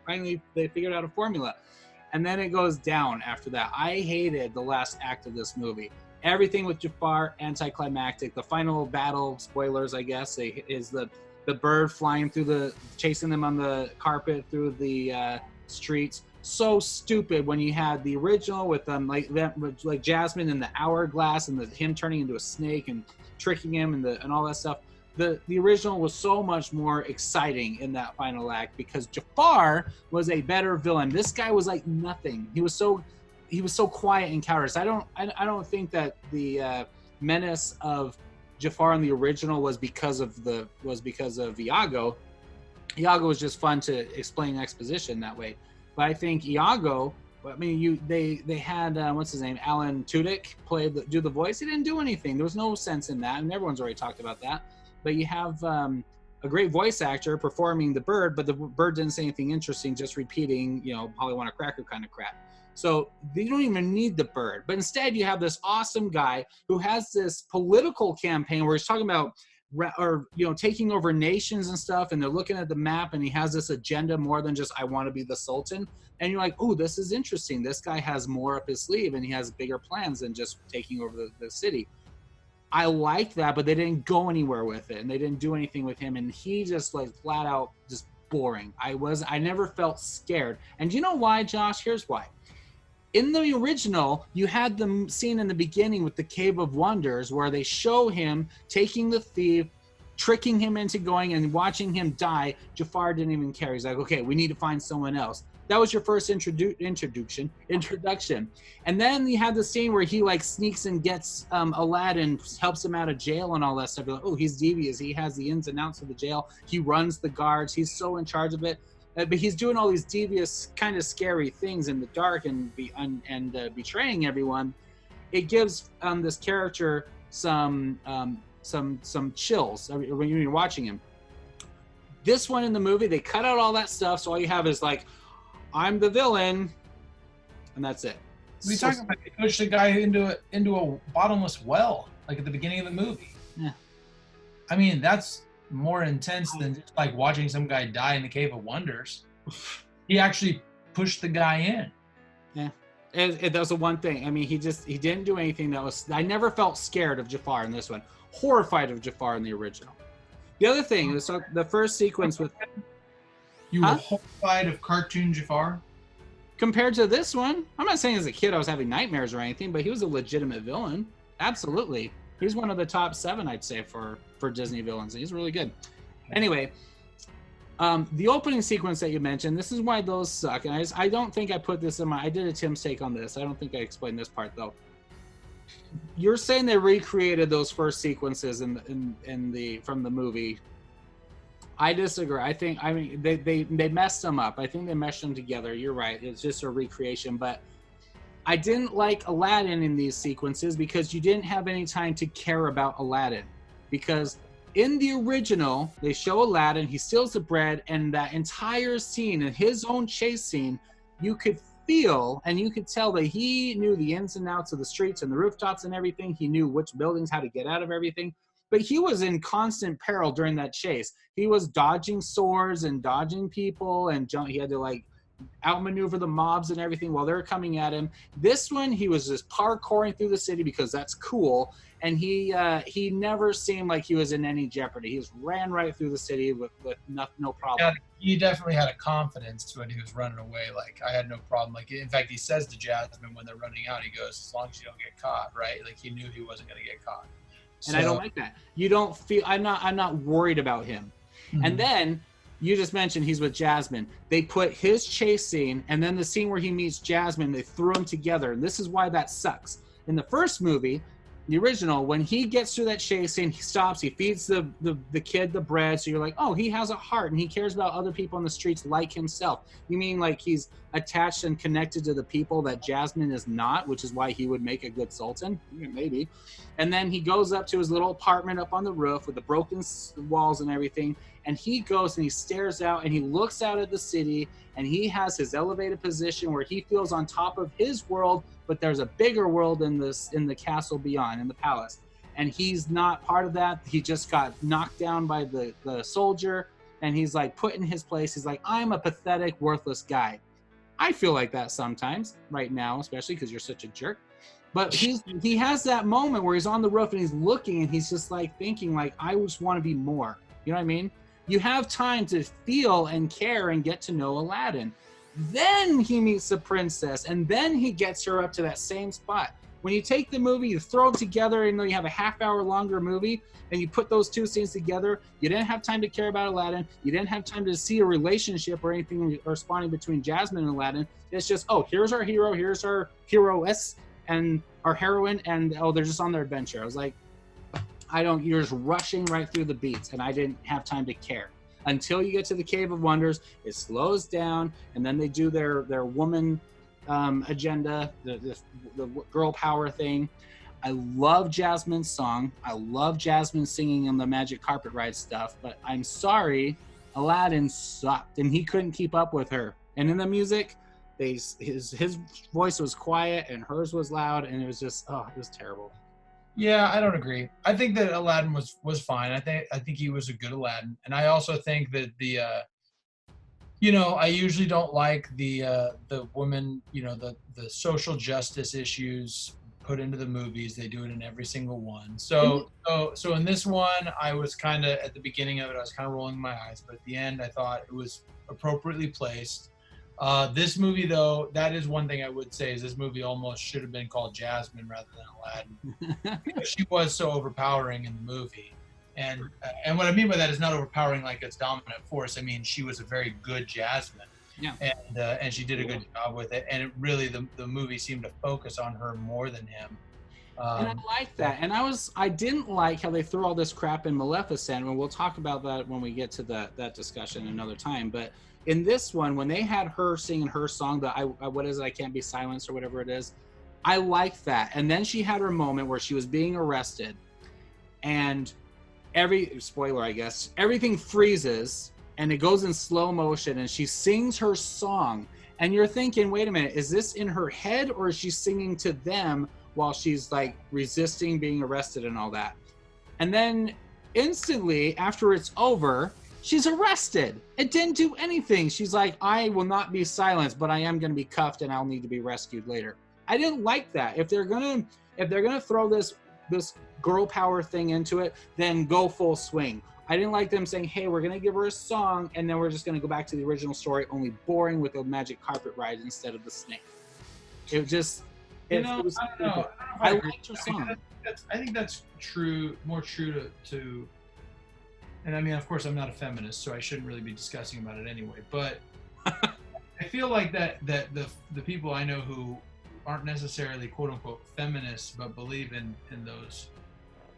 figured out a formula. And then it goes down after that. I hated the last act of this movie. everything with Jafar anticlimactic. The final battle, spoilers, I guess, is the bird flying through chasing them on the carpet through the streets. So stupid when you had the original with like Jasmine in the hourglass and him turning into a snake and tricking him and all that stuff. The original was so much more exciting in that final act because Jafar was a better villain. This guy was like nothing. He was so quiet and cowardice. I don't think that the menace of Jafar in the original was because of Iago. Iago was just fun to explain exposition that way. But I think Iago, I mean, they had what's his name, Alan Tudyk do the voice. He didn't do anything. There was no sense in that, and everyone's already talked about that. But you have a great voice actor performing the bird, but the bird didn't say anything interesting, just repeating, Polly want a cracker kind of crap. So you don't even need the bird. But instead, you have this awesome guy who has this political campaign where he's talking about taking over nations and stuff, and they're looking at the map, and he has this agenda more than just I want to be the Sultan. And you're like, oh, this is interesting. This guy has more up his sleeve, and he has bigger plans than just taking over the city. I liked that, but they didn't go anywhere with it, and they didn't do anything with him, and he just like flat out just boring. I never felt scared. And you know why, Josh? Here's why. In the original, you had the scene in the beginning with the Cave of Wonders where they show him taking the thief, tricking him into going and watching him die. Jafar didn't even care. He's like, okay, we need to find someone else. That was your first introduction. And then you had the scene where he like sneaks and gets Aladdin, helps him out of jail and all that stuff. You're like, oh, he's devious. He has the ins and outs of the jail. He runs the guards. He's so in charge of it. But he's doing all these devious, kind of scary things in the dark and betraying everyone. It gives this character some chills when you're watching him. This one in the movie, they cut out all that stuff, so all you have is like, I'm the villain, and that's it. We talking about they pushed the guy into a bottomless well, like at the beginning of the movie. Yeah. I mean, that's more intense than just like watching some guy die in the Cave of Wonders. He actually pushed the guy in. Yeah, that was the one thing. I mean, he didn't do anything I never felt scared of Jafar in this one. Horrified of Jafar in the original. The other thing is the first sequence with you were horrified of cartoon Jafar compared to this one. I'm not saying as a kid I was having nightmares or anything, but he was a legitimate villain. Absolutely. He's one of the top 7, I'd say, for Disney villains. He's really good. Anyway, the opening sequence that you mentioned, this is why those suck. And I don't think I put this in I did a Tim's take on this. I don't think I explained this part, though. You're saying they recreated those first sequences from the movie. I disagree. They messed them up. I think they meshed them together. You're right. It's just a recreation, but I didn't like Aladdin in these sequences because you didn't have any time to care about Aladdin. Because in the original, they show Aladdin, he steals the bread, and that entire scene, and his own chase scene, you could feel and you could tell that he knew the ins and outs of the streets and the rooftops and everything. He knew which buildings, how to get out of everything. But he was in constant peril during that chase. He was dodging swords and dodging people, and he had to like outmaneuver the mobs and everything while they're coming at him. This one, he was just parkouring through the city because that's cool, and he never seemed like he was in any jeopardy. He just ran right through the city with no problem. Yeah, he definitely had a confidence when he was running away. Like, I had no problem. Like, in fact, he says to Jasmine when they're running out, he goes, as long as you don't get caught, right? Like, he knew he wasn't going to get caught. And I don't like that. You don't feel, I'm not worried about him. Mm-hmm. And then you just mentioned he's with Jasmine. They put his chase scene and then the scene where he meets Jasmine, they threw them together. And this is why that sucks. In the first movie, the original, when he gets through that chase scene, he stops, he feeds the kid the bread. So you're like, oh, he has a heart and he cares about other people in the streets like himself. You mean like he's attached and connected to the people that Jasmine is not, which is why he would make a good sultan? Maybe. And then he goes up to his little apartment up on the roof with the broken walls and everything. And he goes and he stares out and he looks out at the city and he has his elevated position where he feels on top of his world, but there's a bigger world in the castle beyond, in the palace. And he's not part of that. He just got knocked down by the soldier and he's like put in his place. He's like, I'm a pathetic, worthless guy. I feel like that sometimes right now, especially because you're such a jerk. But he has that moment where he's on the roof and he's looking and he's just like thinking like, I just want to be more. You know what I mean? You have time to feel and care and get to know Aladdin. Then he meets the princess and then he gets her up to that same spot. When you take the movie, you throw it together, even though you have a half-hour longer movie, and you put those two scenes together, you didn't have time to care about Aladdin. You didn't have time to see a relationship or anything corresponding between Jasmine and Aladdin. It's just, oh, here's our hero, here's our heroess, and our heroine, and oh, they're just on their adventure. I was like, you're just rushing right through the beats, and I didn't have time to care. Until you get to the Cave of Wonders, it slows down, and then they do their woman agenda, the girl power thing. I love Jasmine's song. I love Jasmine singing on the magic carpet ride stuff, but I'm sorry, Aladdin sucked, and he couldn't keep up with her. And in the music, his voice was quiet and hers was loud, and it was just, it was terrible. Yeah, I don't agree. I think that Aladdin was fine. I think he was a good Aladdin, and I also think that I usually don't like the women, the social justice issues put into the movies. They do it in every single one. So in this one, I was kind of, at the beginning of it, I was kind of rolling my eyes, but at the end, I thought it was appropriately placed. This movie, though, that is one thing I would say, is this movie almost should have been called Jasmine rather than Aladdin. Because she was so overpowering in the movie. And what I mean by that is not overpowering like its dominant force. I mean, she was a very good Jasmine. Yeah. And she did a good job with it. And it really, the movie seemed to focus on her more than him. And I like that. And I didn't like how they threw all this crap in Maleficent, and we'll talk about that when we get to that discussion another time. But in this one, when they had her singing her song, what is it, I Can't Be Silenced, or whatever it is, I liked that. And then she had her moment where she was being arrested, and spoiler, I guess, everything freezes, and it goes in slow motion, and she sings her song. And you're thinking, wait a minute, is this in her head, or is she singing to them while she's like resisting being arrested and all that? And then instantly after it's over, she's arrested. It didn't do anything. She's like, I will not be silenced, but I am going to be cuffed and I'll need to be rescued later. I didn't like that. If they're gonna throw this girl power thing into it, then go full swing. I didn't like them saying, hey, we're going to give her a song and then we're just going to go back to the original story, only boring with a magic carpet ride instead of the snake. It just, it was, I don't know. I liked her song. I think that's true, more true to, and I mean, of course, I'm not a feminist, so I shouldn't really be discussing about it anyway, but I feel like that the people I know who aren't necessarily quote unquote feminists, but believe in those,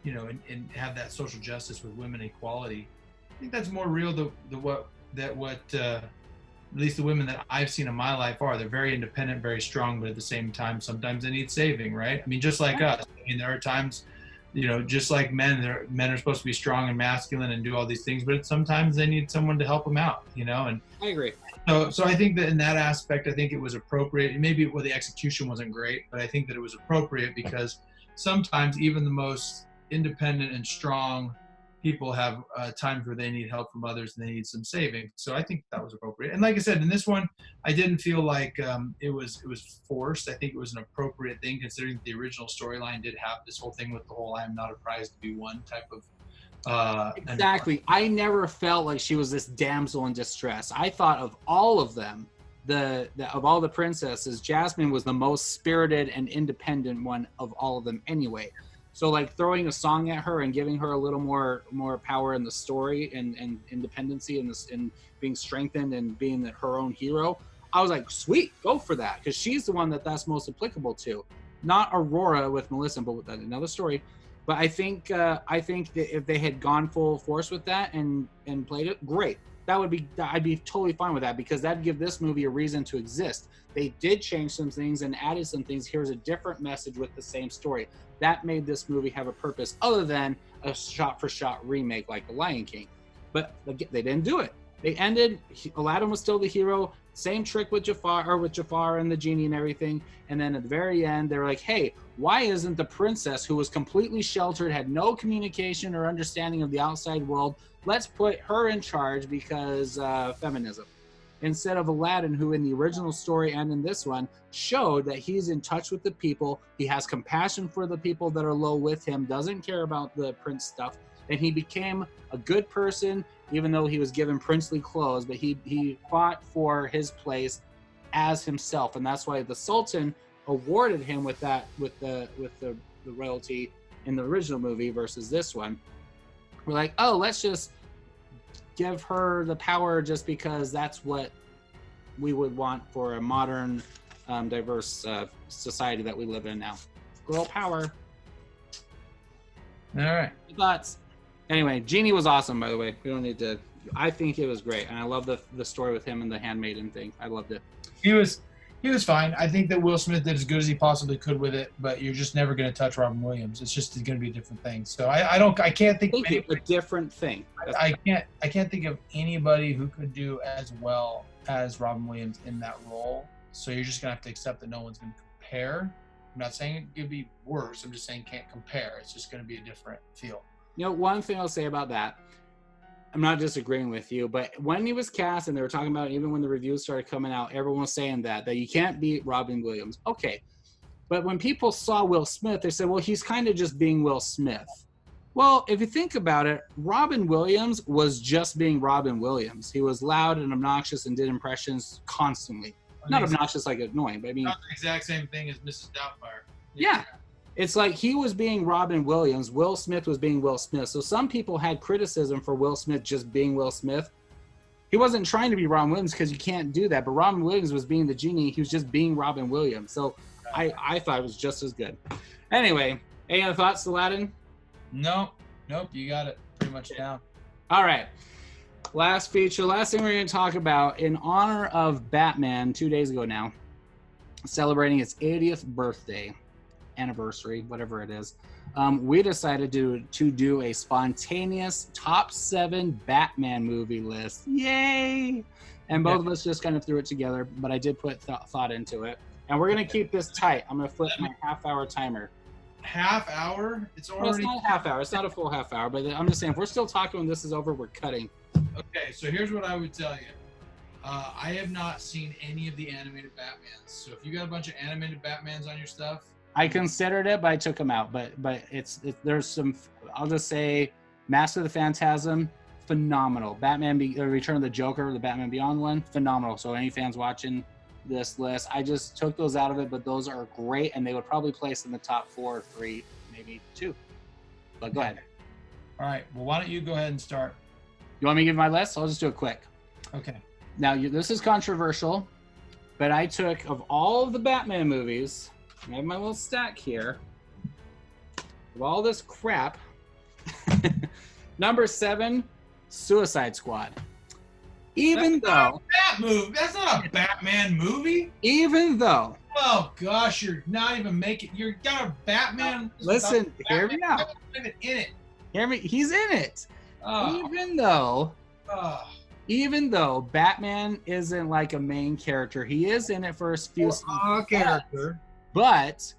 and have that social justice with women equality, I think that's more real than what at least the women that I've seen in my life are. They're very independent, very strong, but at the same time, sometimes they need saving, right? I mean, just like us. I mean, there are times, just like men, men are supposed to be strong and masculine and do all these things, but sometimes they need someone to help them out, and I agree. So I think that in that aspect, I think it was appropriate. Maybe the execution wasn't great, but I think that it was appropriate because sometimes even the most independent and strong people have times where they need help from others and they need some saving. So I think that was appropriate. And like I said, in this one, I didn't feel like it was forced. I think it was an appropriate thing considering the original storyline did have this whole thing with the whole I am not a prize to be won type of. Exactly. I never felt like she was this damsel in distress. I thought of all of them, of all the princesses, Jasmine was the most spirited and independent one of all of them anyway. So like throwing a song at her and giving her a little more power in the story and independency and being strengthened and being her own hero, I was like, sweet, go for that, because she's the one that's most applicable to, not Aurora with Melissa, but with another story. But I think that if they had gone full force with that and played it, great. I'd be totally fine with that, because that'd give this movie a reason to exist. They did change some things and added some things. Here's a different message with the same story. That made this movie have a purpose other than a shot-for-shot remake like The Lion King. But they didn't do it. They ended, Aladdin was still the hero, same trick with Jafar and the genie and everything. And then at the very end, they were like, hey, why isn't the princess, who was completely sheltered, had no communication or understanding of the outside world, let's put her in charge because feminism. instead of Aladdin, who in the original story and in this one showed that he's in touch with the people. He has compassion for the people that are low with him, doesn't care about the prince stuff. And he became a good person, even though he was given princely clothes, but he fought for his place as himself. And that's why the Sultan awarded him with the royalty in the original movie versus this one. We're like, oh, let's just give her the power just because that's what we would want for a modern, diverse society that we live in now. Girl power. All right. Thoughts? Anyway, Genie was awesome, by the way. We don't need to. I think it was great, and I love the story with him and the handmaiden thing. I loved it. He was fine. I think that Will Smith did as good as he possibly could with it, but you're just never going to touch Robin Williams. It's just going to be a different thing. So I can't think of a different thing. I can't think of anybody who could do as well as Robin Williams in that role. So you're just going to have to accept that no one's going to compare. I'm not saying it could be worse. I'm just saying can't compare. It's just going to be a different feel. You know, one thing I'll say about that, I'm not disagreeing with you, but when he was cast and they were talking about, even when the reviews started coming out, everyone was saying that you can't beat Robin Williams. Okay. But when people saw Will Smith, they said, well, he's kind of just being Will Smith. Well, if you think about it, Robin Williams was just being Robin Williams. He was loud and obnoxious and did impressions constantly. Not obnoxious like annoying, but I mean... Not the exact same thing as Mrs. Doubtfire. Yeah. It's like he was being Robin Williams. Will Smith was being Will Smith. So some people had criticism for Will Smith just being Will Smith. He wasn't trying to be Robin Williams because you can't do that. But Robin Williams was being the genie. He was just being Robin Williams. So I thought it was just as good. Anyway, any other thoughts, Aladdin? Nope. You got it pretty much down. All right. Last feature. Last thing we're going to talk about in honor of Batman 2 days ago now, celebrating its 80th birthday. Anniversary, whatever it is, we decided to do a spontaneous top 7 Batman movie list. Yay! And both of us just kind of threw it together, but I did put thought into it. And we're going to keep this tight. I'm going to flip my half-hour timer. Half hour? It's already... Well, it's not a half hour. It's not a full half hour, but I'm just saying, if we're still talking when this is over, we're cutting. Okay, so here's what I would tell you. I have not seen any of the animated Batmans. So if you got a bunch of animated Batmans on your stuff, I considered it, but I took them out. But there's some. I'll just say, Mask of the Phantasm, phenomenal. Batman, Return of the Joker, the Batman Beyond one, phenomenal. So any fans watching this list, I just took those out of it, but those are great, and they would probably place in the top 4 or 3, maybe 2. But go ahead. All right. Well, why don't you go ahead and start? You want me to give my list? I'll just do it quick. Okay. Now this is controversial, but I took of all of the Batman movies. I have my little stack here of all this crap. Number 7, Suicide Squad. That's not a Batman movie. Even though. Oh gosh, you're not even making. You're got a Batman. Listen, hear me out. Not even in it. Hear me. He's in it. Oh. Even though Batman isn't like a main character, he is in it for a few character. But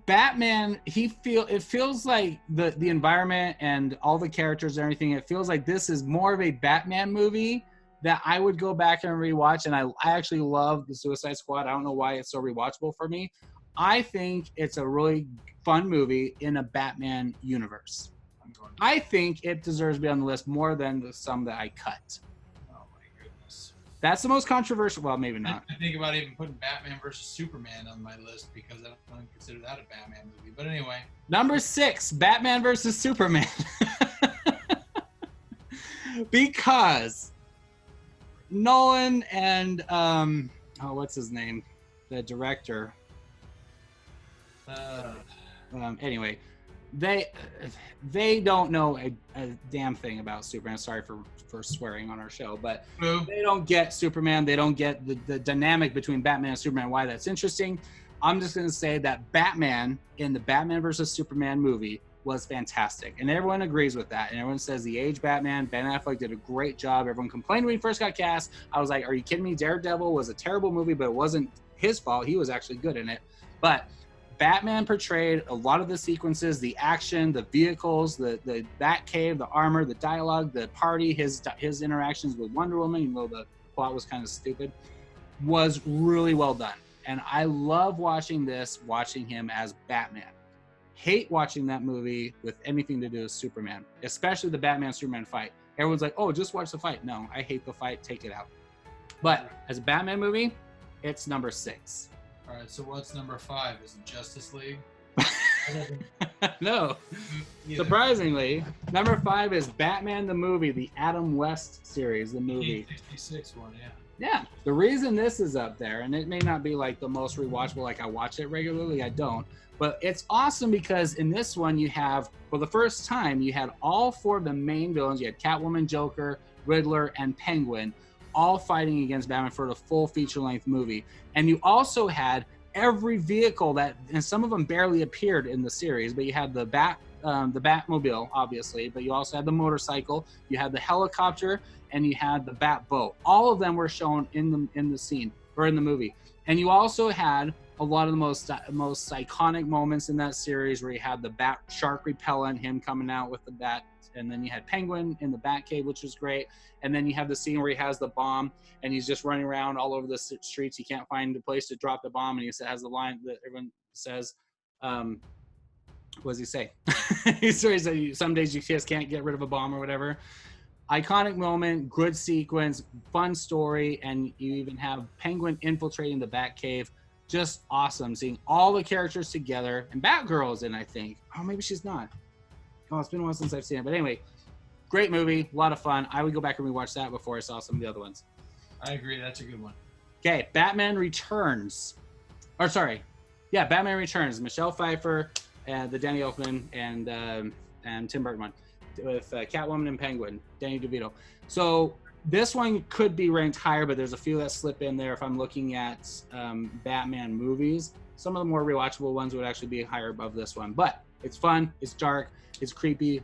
Batman, it feels like the environment and all the characters and everything, it feels like this is more of a Batman movie that I would go back and rewatch. And I actually love the Suicide Squad. I don't know why it's so rewatchable for me. I think it's a really fun movie in a Batman universe. I think it deserves to be on the list more than some that I cut. That's the most controversial. Well, maybe not. I think about even putting Batman versus Superman on my list because I don't consider that a Batman movie. But anyway. Number 6, Batman versus Superman. Because Nolan and what's his name? The director. Anyway, they don't know a damn thing about Superman. Sorry for swearing on our show, but they don't get Superman. They don't get the dynamic between Batman and Superman, why that's interesting. I'm just going to say that Batman in the Batman versus Superman movie was fantastic. And everyone agrees with that. And everyone says the age Batman, Ben Affleck did a great job. Everyone complained when he first got cast. I was like, are you kidding me? Daredevil was a terrible movie, but it wasn't his fault. He was actually good in it. But Batman portrayed a lot of the sequences, the action, the vehicles, the Batcave, the armor, the dialogue, the party, his interactions with Wonder Woman, the plot was kind of stupid, was really well done. And I love watching him as Batman. Hate watching that movie with anything to do with Superman, especially the Batman-Superman fight. Everyone's like, oh, just watch the fight. No, I hate the fight. Take it out. But as a Batman movie, it's number 6. All right, so what's number 5? Is it Justice League? No. Surprisingly, number 5 is Batman the movie, the Adam West series, the movie. 1966 one, yeah. Yeah, the reason this is up there, and it may not be like the most rewatchable, like I watch it regularly, I don't, but it's awesome because in this one you have, for the first time, you had all 4 of the main villains. You had Catwoman, Joker, Riddler, and Penguin, all fighting against Batman for the full feature-length movie. And you also had every vehicle that, and some of them barely appeared in the series, but you had the Batmobile, obviously, but you also had the motorcycle, you had the helicopter, and you had the Bat boat. All of them were shown in the scene or in the movie. And you also had a lot of the most iconic moments in that series, where you had the Bat shark repellent, him coming out with the bat, and then you had Penguin in the Batcave, which was great. And then you have the scene where he has the bomb and he's just running around all over the streets. He can't find a place to drop the bomb, and he has the line that everyone says, what does he say? He says some days you just can't get rid of a bomb or whatever. Iconic moment, good sequence, fun story, and you even have Penguin infiltrating the Batcave. Just awesome, seeing all the characters together. And Batgirl's in, I think. Oh, maybe she's not. Oh, it's been a while since I've seen it. But anyway, great movie, a lot of fun. I would go back and rewatch that before I saw some of the other ones. I agree, that's a good one. Okay, Batman Returns. Or sorry, yeah, Batman Returns. Michelle Pfeiffer, the Danny Elfman, and Tim Burton one, with Catwoman and Penguin, Danny DeVito. So this one could be ranked higher, but there's a few that slip in there if I'm looking at Batman movies. Some of the more rewatchable ones would actually be higher above this one. But it's fun, it's dark, it's creepy.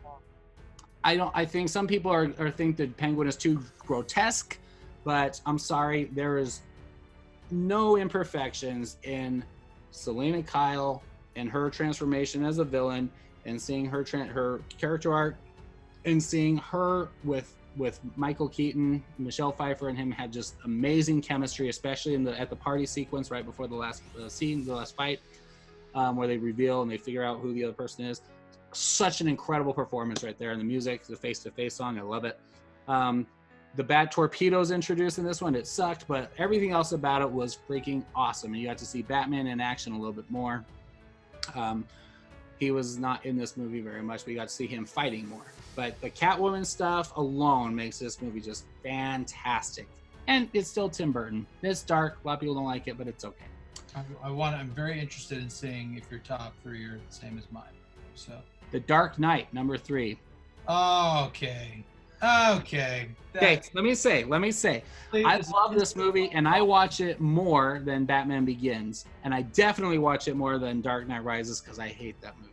I think some people think that Penguin is too grotesque, but I'm sorry, there is no imperfections in Selena Kyle and her transformation as a villain, and seeing her character arc, and seeing her with Michael Keaton, Michelle Pfeiffer, and him had just amazing chemistry, especially at the party sequence right before the last scene, the last fight, where they reveal and they figure out who the other person is. Such an incredible performance right there, and the music, the face-to-face song, I love it. The Bat Torpedoes introduced in this one, it sucked, but everything else about it was freaking awesome, and you got to see Batman in action a little bit more. He was not in this movie very much, but you got to see him fighting more. But the Catwoman stuff alone makes this movie just fantastic. And it's still Tim Burton. It's dark. A lot of people don't like it, but it's okay. I'm very interested in seeing if your top 3 are the same as mine. So The Dark Knight, number 3. Oh, okay. Okay, let me say, I love this movie, and I watch it more than Batman Begins, and I definitely watch it more than Dark Knight Rises because I hate that movie.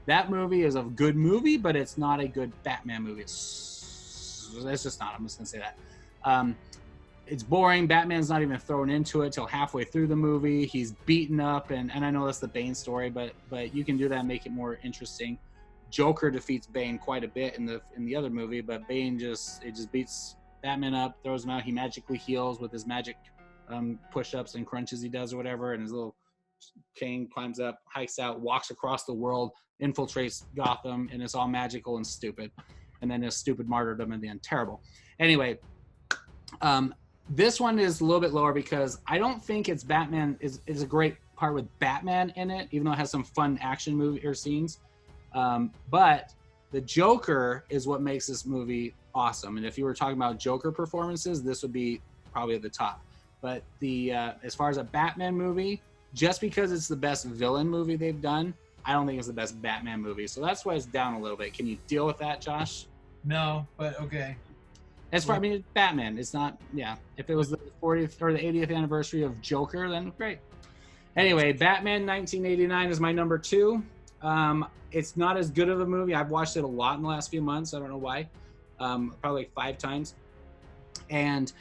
That movie is a good movie, but it's not a good Batman movie. It's just not. I'm just gonna say that. It's boring. Batman's not even thrown into it till halfway through the movie. He's beaten up, and I know that's the Bane story, but you can do that and make it more interesting. Joker defeats Bane quite a bit in the other movie, but Bane just beats Batman up, throws him out. He magically heals with his magic push-ups and crunches he does or whatever, and his little chain climbs up, hikes out, walks across the world, infiltrates Gotham, and it's all magical and stupid. And then his stupid martyrdom in the end. Terrible. Anyway, this one is a little bit lower because I don't think it's Batman is a great part with Batman in it, even though it has some fun action movie or scenes. But the Joker is what makes this movie awesome. And if you were talking about Joker performances, this would be probably at the top. But as far as a Batman movie, just because it's the best villain movie they've done, I don't think it's the best Batman movie. So that's why it's down a little bit. Can you deal with that, Josh? No, but okay. As far, it's Batman. It's not, yeah. If it was the 40th or the 80th anniversary of Joker, then great. Anyway, Batman 1989 is my number 2. It's not as good of a movie. I've watched it a lot in the last few months. I don't know why. Probably like 5 times. And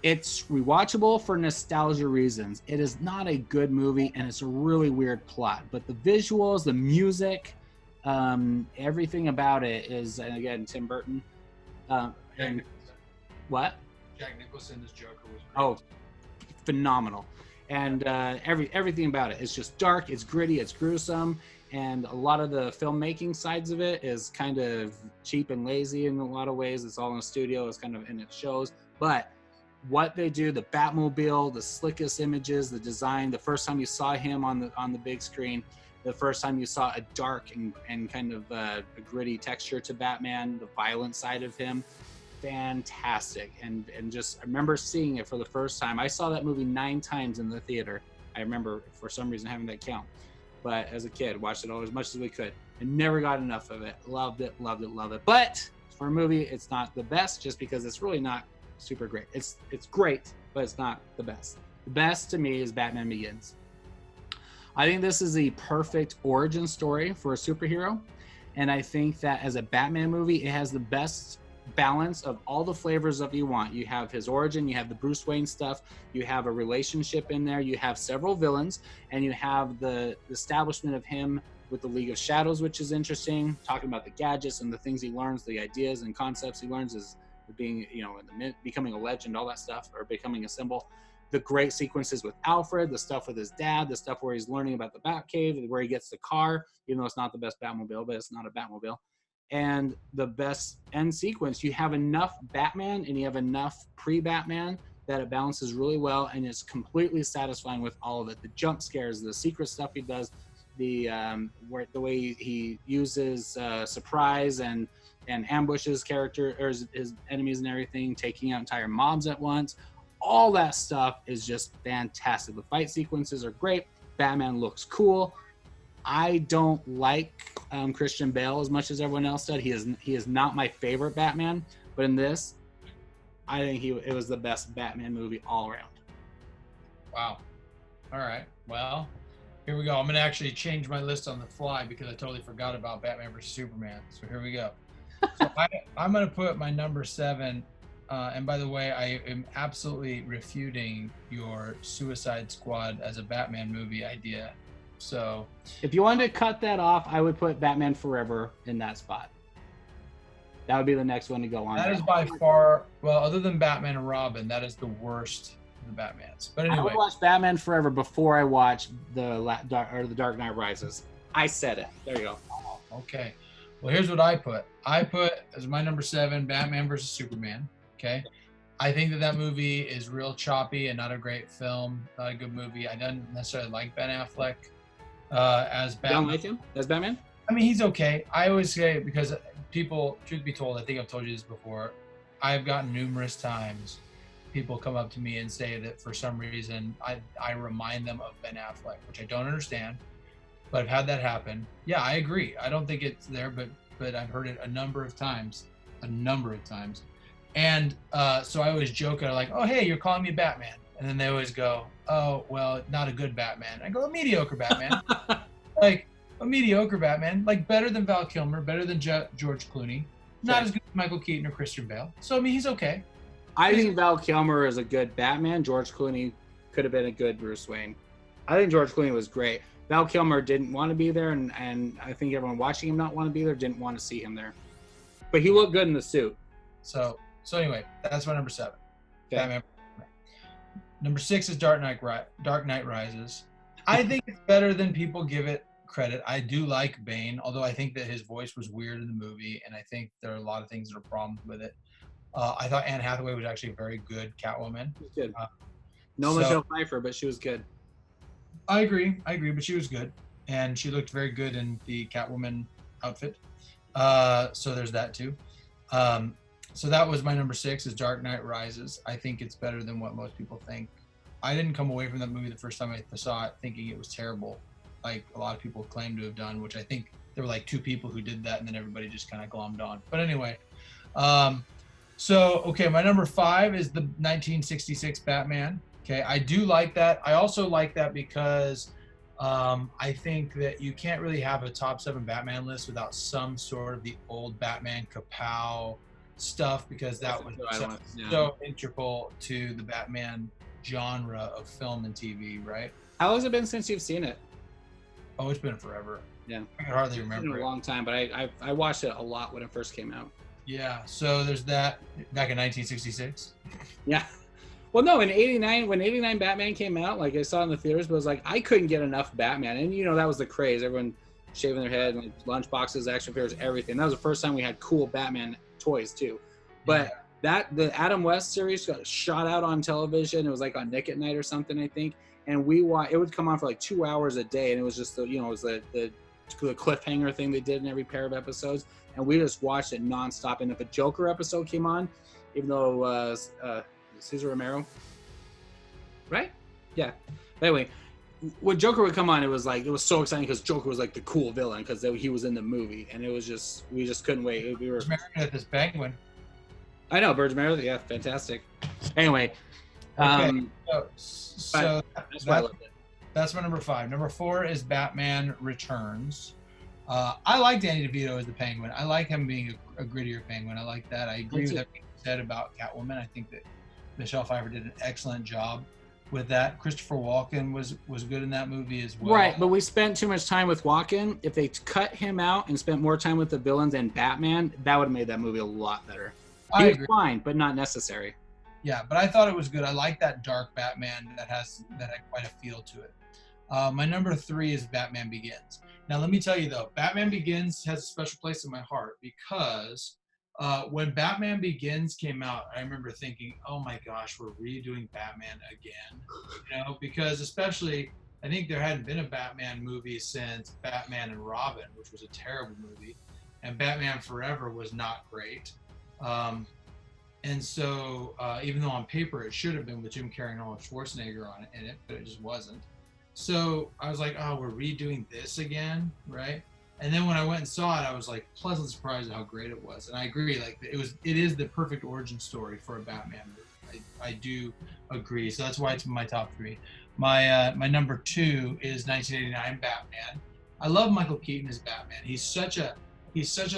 it's rewatchable for nostalgia reasons. It is not a good movie, and it's a really weird plot. But the visuals, the music, everything about it is, and again, Tim Burton. And what? Jack Nicholson as Joker was great. Oh, phenomenal. And everything about it is just dark, it's gritty, it's gruesome, and a lot of the filmmaking sides of it is kind of cheap and lazy in a lot of ways. It's all in a studio, it's kind of, and it shows. But what they do, the Batmobile, the slickest images, the design, the first time you saw him on the big screen, the first time you saw a dark and kind of a gritty texture to Batman, the violent side of him, fantastic. And just, I remember seeing it for the first time. I saw that movie 9 times in the theater. I remember for some reason having that count. But as a kid, watched it all as much as we could and never got enough of it. Loved it. But for a movie, it's not the best just because it's really not super great. It's great, but it's not the best. The best to me is Batman Begins. I think this is the perfect origin story for a superhero. And I think that as a Batman movie, it has the best balance of all the flavors that you want. You have his origin, you have the Bruce Wayne stuff, you have a relationship in there, you have several villains, and you have the establishment of him with the League of Shadows, which is interesting, talking about the gadgets and the things he learns, the ideas and concepts he learns is being, becoming a legend, all that stuff, or becoming a symbol. The great sequences with Alfred, the stuff with his dad, the stuff where he's learning about the Batcave, where he gets the car, even though it's not the best Batmobile, but it's not a Batmobile. And the best end sequence, you have enough Batman and you have enough pre-Batman that it balances really well and is completely satisfying with all of it. The jump scares, the secret stuff he does, the way he uses surprise and ambushes character or his enemies and everything, taking out entire mobs at once. All that stuff is just fantastic. The fight sequences are great. Batman looks cool. I don't like Christian Bale as much as everyone else did. He is not my favorite Batman, but in this, I think it was the best Batman movie all around. Wow. All right. Well, here we go. I'm going to actually change my list on the fly because I totally forgot about Batman vs. Superman. So here we go. So I'm going to put my number 7. And by the way, I am absolutely refuting your Suicide Squad as a Batman movie idea. So if you wanted to cut that off, I would put Batman Forever in that spot. That would be the next one to go on. That is by far, well, other than Batman and Robin, that is the worst of the Batmans. But anyway, I would watch Batman Forever before I watch the Dark Knight Rises. I said it. There you go. Okay. Well, here's what I put. I put as my number 7, Batman versus Superman. Okay. I think that movie is real choppy and not a great film, not a good movie. I don't necessarily like Ben Affleck as Batman. You don't like him as Batman? I mean, he's okay. I always say, because people, truth be told, I think I've told you this before, I've gotten numerous times people come up to me and say that for some reason I remind them of Ben Affleck, which I don't understand, but I've had that happen. Yeah, I agree. I don't think it's there, but I've heard it a number of times. And so I always joke, I'm like, oh, hey, you're calling me Batman. And then they always go, oh, well, not a good Batman. I go, a mediocre Batman. Like, a mediocre Batman. Like, better than Val Kilmer, better than George Clooney. Not as good as Michael Keaton or Christian Bale. So, I mean, he's okay. I think Val Kilmer is a good Batman. George Clooney could have been a good Bruce Wayne. I think George Clooney was great. Val Kilmer didn't want to be there, and I think everyone watching him not want to be there didn't want to see him there. But he looked good in the suit. So anyway, that's my number 7. Okay. Batman. Number 6 is Dark Knight Rises. I think it's better than people give it credit. I do like Bane, although I think that his voice was weird in the movie, and I think there are a lot of things that are problems with it. I thought Anne Hathaway was actually a very good Catwoman. She was good. Michelle Pfeiffer, but she was good. I agree, but she was good, and she looked very good in the Catwoman outfit. So there's that too. So that was my number 6 is Dark Knight Rises. I think it's better than what most people think. I didn't come away from that movie the first time I saw it thinking it was terrible, like a lot of people claim to have done, which I think there were like 2 people who did that, and then everybody just kind of glommed on. But anyway, okay, my number 5 is the 1966 Batman. Okay, I do like that. I also like that because I think that you can't really have a top 7 Batman list without some sort of the old Batman Kapow stuff, because that was so integral to the Batman genre of film and TV, right? How has it been since you've seen it? Oh, it's been forever. Yeah, I can hardly remember. It's been a long time, but I watched it a lot when it first came out. Yeah. So there's that back in 1966. Yeah. Well, no, in '89, when '89 Batman came out, like I saw it in the theaters, but it was like I couldn't get enough Batman, and that was the craze. Everyone shaving their head, like lunch boxes, action figures, everything. That was the first time we had cool Batman toys too. But the Adam West series got shot out on television. It was like on Nick at Night or something, I think. And it would come on for like 2 hours a day, and it was just it was the cliffhanger thing they did in every pair of episodes, and we just watched it nonstop. And if a Joker episode came on, even though Cesar Romero, right? Yeah. But anyway, when Joker would come on, it was so exciting because Joker was like the cool villain because he was in the movie, and it was we just couldn't wait. We were married at this penguin. I know, Birds of Meredith, yeah, fantastic. Anyway, okay, so that's my number 5. Number 4 is Batman Returns. I like Danny DeVito as the Penguin. I like him being a grittier Penguin. I like that. I agree with everything you said about Catwoman. I think that Michelle Pfeiffer did an excellent job with that. Christopher Walken was good in that movie as well. Right, but we spent too much time with Walken. If they cut him out and spent more time with the villains and Batman, that would have made that movie a lot better. He was fine, but not necessary. Yeah, but I thought it was good. I like that dark Batman that had quite a feel to it. My number 3 is Batman Begins. Now, let me tell you though, Batman Begins has a special place in my heart because when Batman Begins came out, I remember thinking, oh my gosh, we're redoing Batman again. Because especially, I think there hadn't been a Batman movie since Batman and Robin, which was a terrible movie, and Batman Forever was not great. And so, even though on paper it should have been with Jim Carrey and Arnold Schwarzenegger in it, but it just wasn't. So I was like, oh, we're redoing this again, right? And then when I went and saw it, I was like pleasantly surprised at how great it was. And I agree, like it is the perfect origin story for a Batman movie. I do agree. So that's why it's in my top 3. My number 2 is 1989 Batman. I love Michael Keaton as Batman. He's such a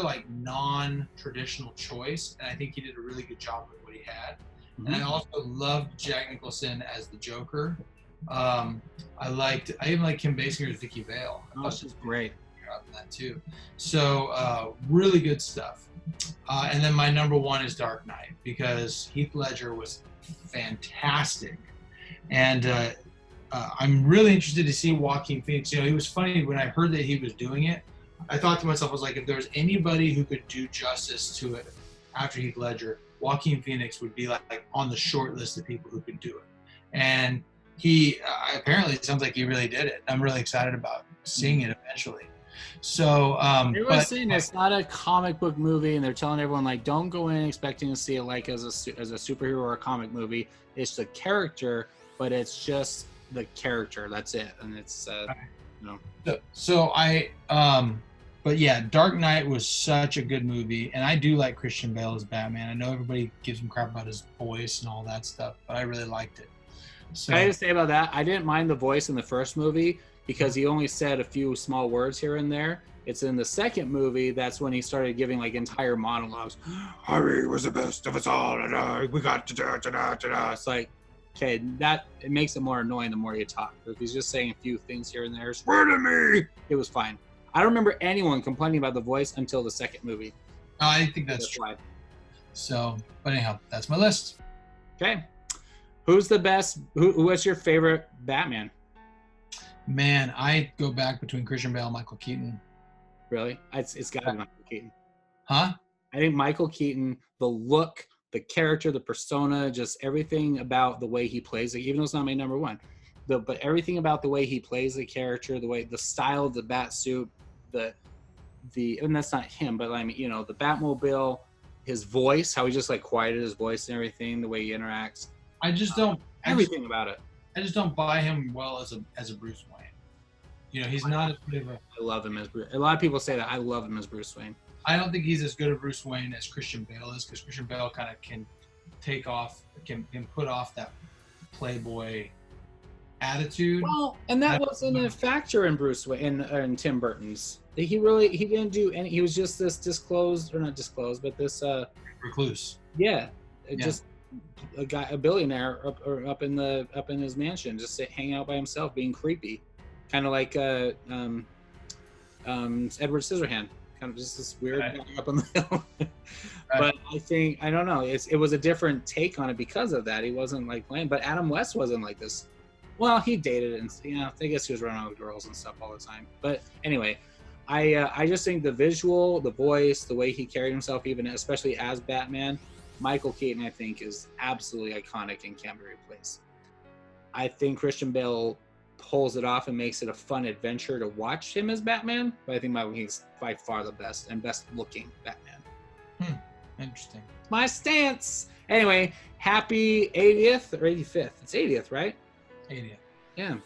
like non-traditional choice, and I think he did a really good job with what he had. Mm-hmm. And I also loved Jack Nicholson as the Joker. I even like Kim Basinger's Vicky Vale. Oh, she's great. In that too. So really good stuff. And then my number 1 is Dark Knight because Heath Ledger was fantastic, and I'm really interested to see Joaquin Phoenix. He was funny when I heard that he was doing it. I thought to myself, I was like, if there was anybody who could do justice to it after Heath Ledger, Joaquin Phoenix would be like on the short list of people who could do it. And he apparently, it sounds like he really did it. I'm really excited about seeing it eventually. So everyone's saying it's not a comic book movie, and they're telling everyone like, don't go in expecting to see it like as a superhero or a comic movie. It's the character, but it's just the character. That's it, and it's But yeah, Dark Knight was such a good movie, and I do like Christian Bale as Batman. I know everybody gives him crap about his voice and all that stuff, but I really liked it. So, can I just say about that? I didn't mind the voice in the first movie because he only said a few small words here and there. It's in the second movie that's when he started giving like entire monologues. Harry was the best of us all, and we got to. It's like, okay, it makes it more annoying the more you talk. If he's just saying a few things here and there, swear to me, it was fine. I don't remember anyone complaining about the voice until the second movie. I think that's true. Why. So, but anyhow, that's my list. Okay. Who's the best? What's your favorite Batman? Man, I go back between Christian Bale and Michael Keaton. Really? It's got to be Michael Keaton. Huh? I think Michael Keaton, the look, the character, the persona, just everything about the way he plays it, even though it's not my number 1. But everything about the way he plays the character, the style of the bat suit, and that's not him, but I mean, the Batmobile, his voice, how he just like quieted his voice and everything, the way he interacts. I just don't everything about it. I just don't buy him well as a Bruce Wayne. He's not as good of a. I love him as Bruce. A lot of people say that. I love him as Bruce Wayne. I don't think he's as good a Bruce Wayne as Christian Bale is, because Christian Bale kind of can put off that playboy attitude. Well, and that wasn't a factor in Bruce Wayne in Tim Burton's. He didn't do any. He was just this not disclosed, but this recluse. Yeah, just a billionaire up in his mansion, just hanging out by himself, being creepy, kind of like Edward Scissorhand. kind of just this weird guy up on the hill. But I don't know. It was a different take on it because of that. He wasn't like playing, but Adam West wasn't like this. Well, he dated and I guess he was running with girls and stuff all the time. But anyway, I just think the visual, the voice, the way he carried himself, even especially as Batman, Michael Keaton, I think, is absolutely iconic and can't be replaced. I think Christian Bale pulls it off and makes it a fun adventure to watch him as Batman, but I think Michael Keaton's by far the best and best looking Batman. Interesting. My stance. Anyway, happy 80th or 85th. It's 80th, right? 80th. Yeah.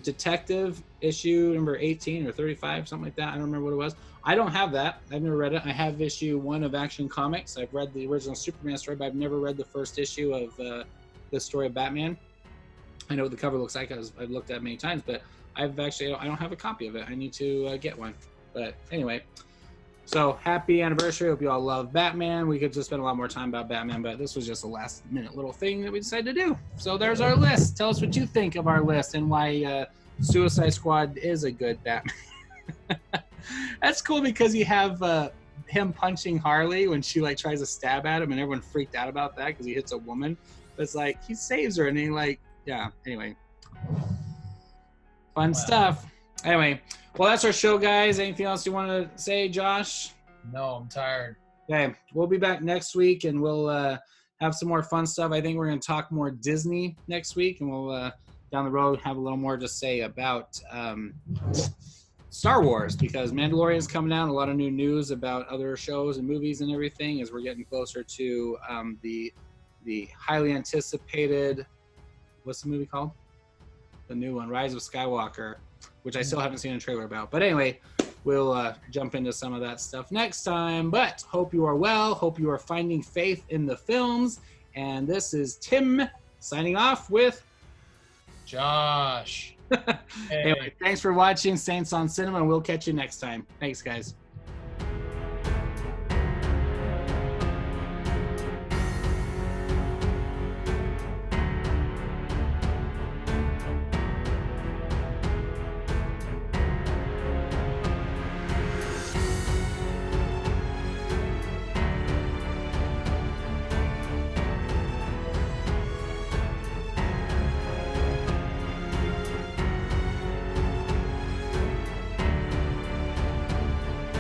Detective issue number 18 or 35, something like that. I don't remember what it was. I don't have that. I've never read it. I have issue 1 of Action Comics. I've read the original Superman story, but I've never read the first issue of the story of Batman. I know what the cover looks like. I've looked at it many times, but I don't have a copy of it. I need to get one. But anyway, so happy anniversary. Hope you all love Batman. We could just spend a lot more time about Batman, but this was just a last minute little thing that we decided to do. So there's our list. Tell us what you think of our list and why Suicide Squad is a good Batman. That's cool because you have him punching Harley when she like tries to stab at him, and everyone freaked out about that because he hits a woman. But it's like he saves her, and he anyway, fun stuff. Anyway, well, that's our show, guys. Anything else you want to say, Josh? No, I'm tired. Okay, we'll be back next week, and we'll have some more fun stuff. I think we're going to talk more Disney next week, and we'll down the road have a little more to say about Star Wars, because Mandalorian's coming out. A lot of new news about other shows and movies and everything as we're getting closer to the highly anticipated, what's the movie called? The new one, Rise of Skywalker, which I still haven't seen a trailer about. But anyway, we'll jump into some of that stuff next time. But hope you are well. Hope you are finding faith in the films. And this is Tim signing off with Josh. Anyway, thanks for watching Saints on Cinema, and we'll catch you next time. Thanks, guys.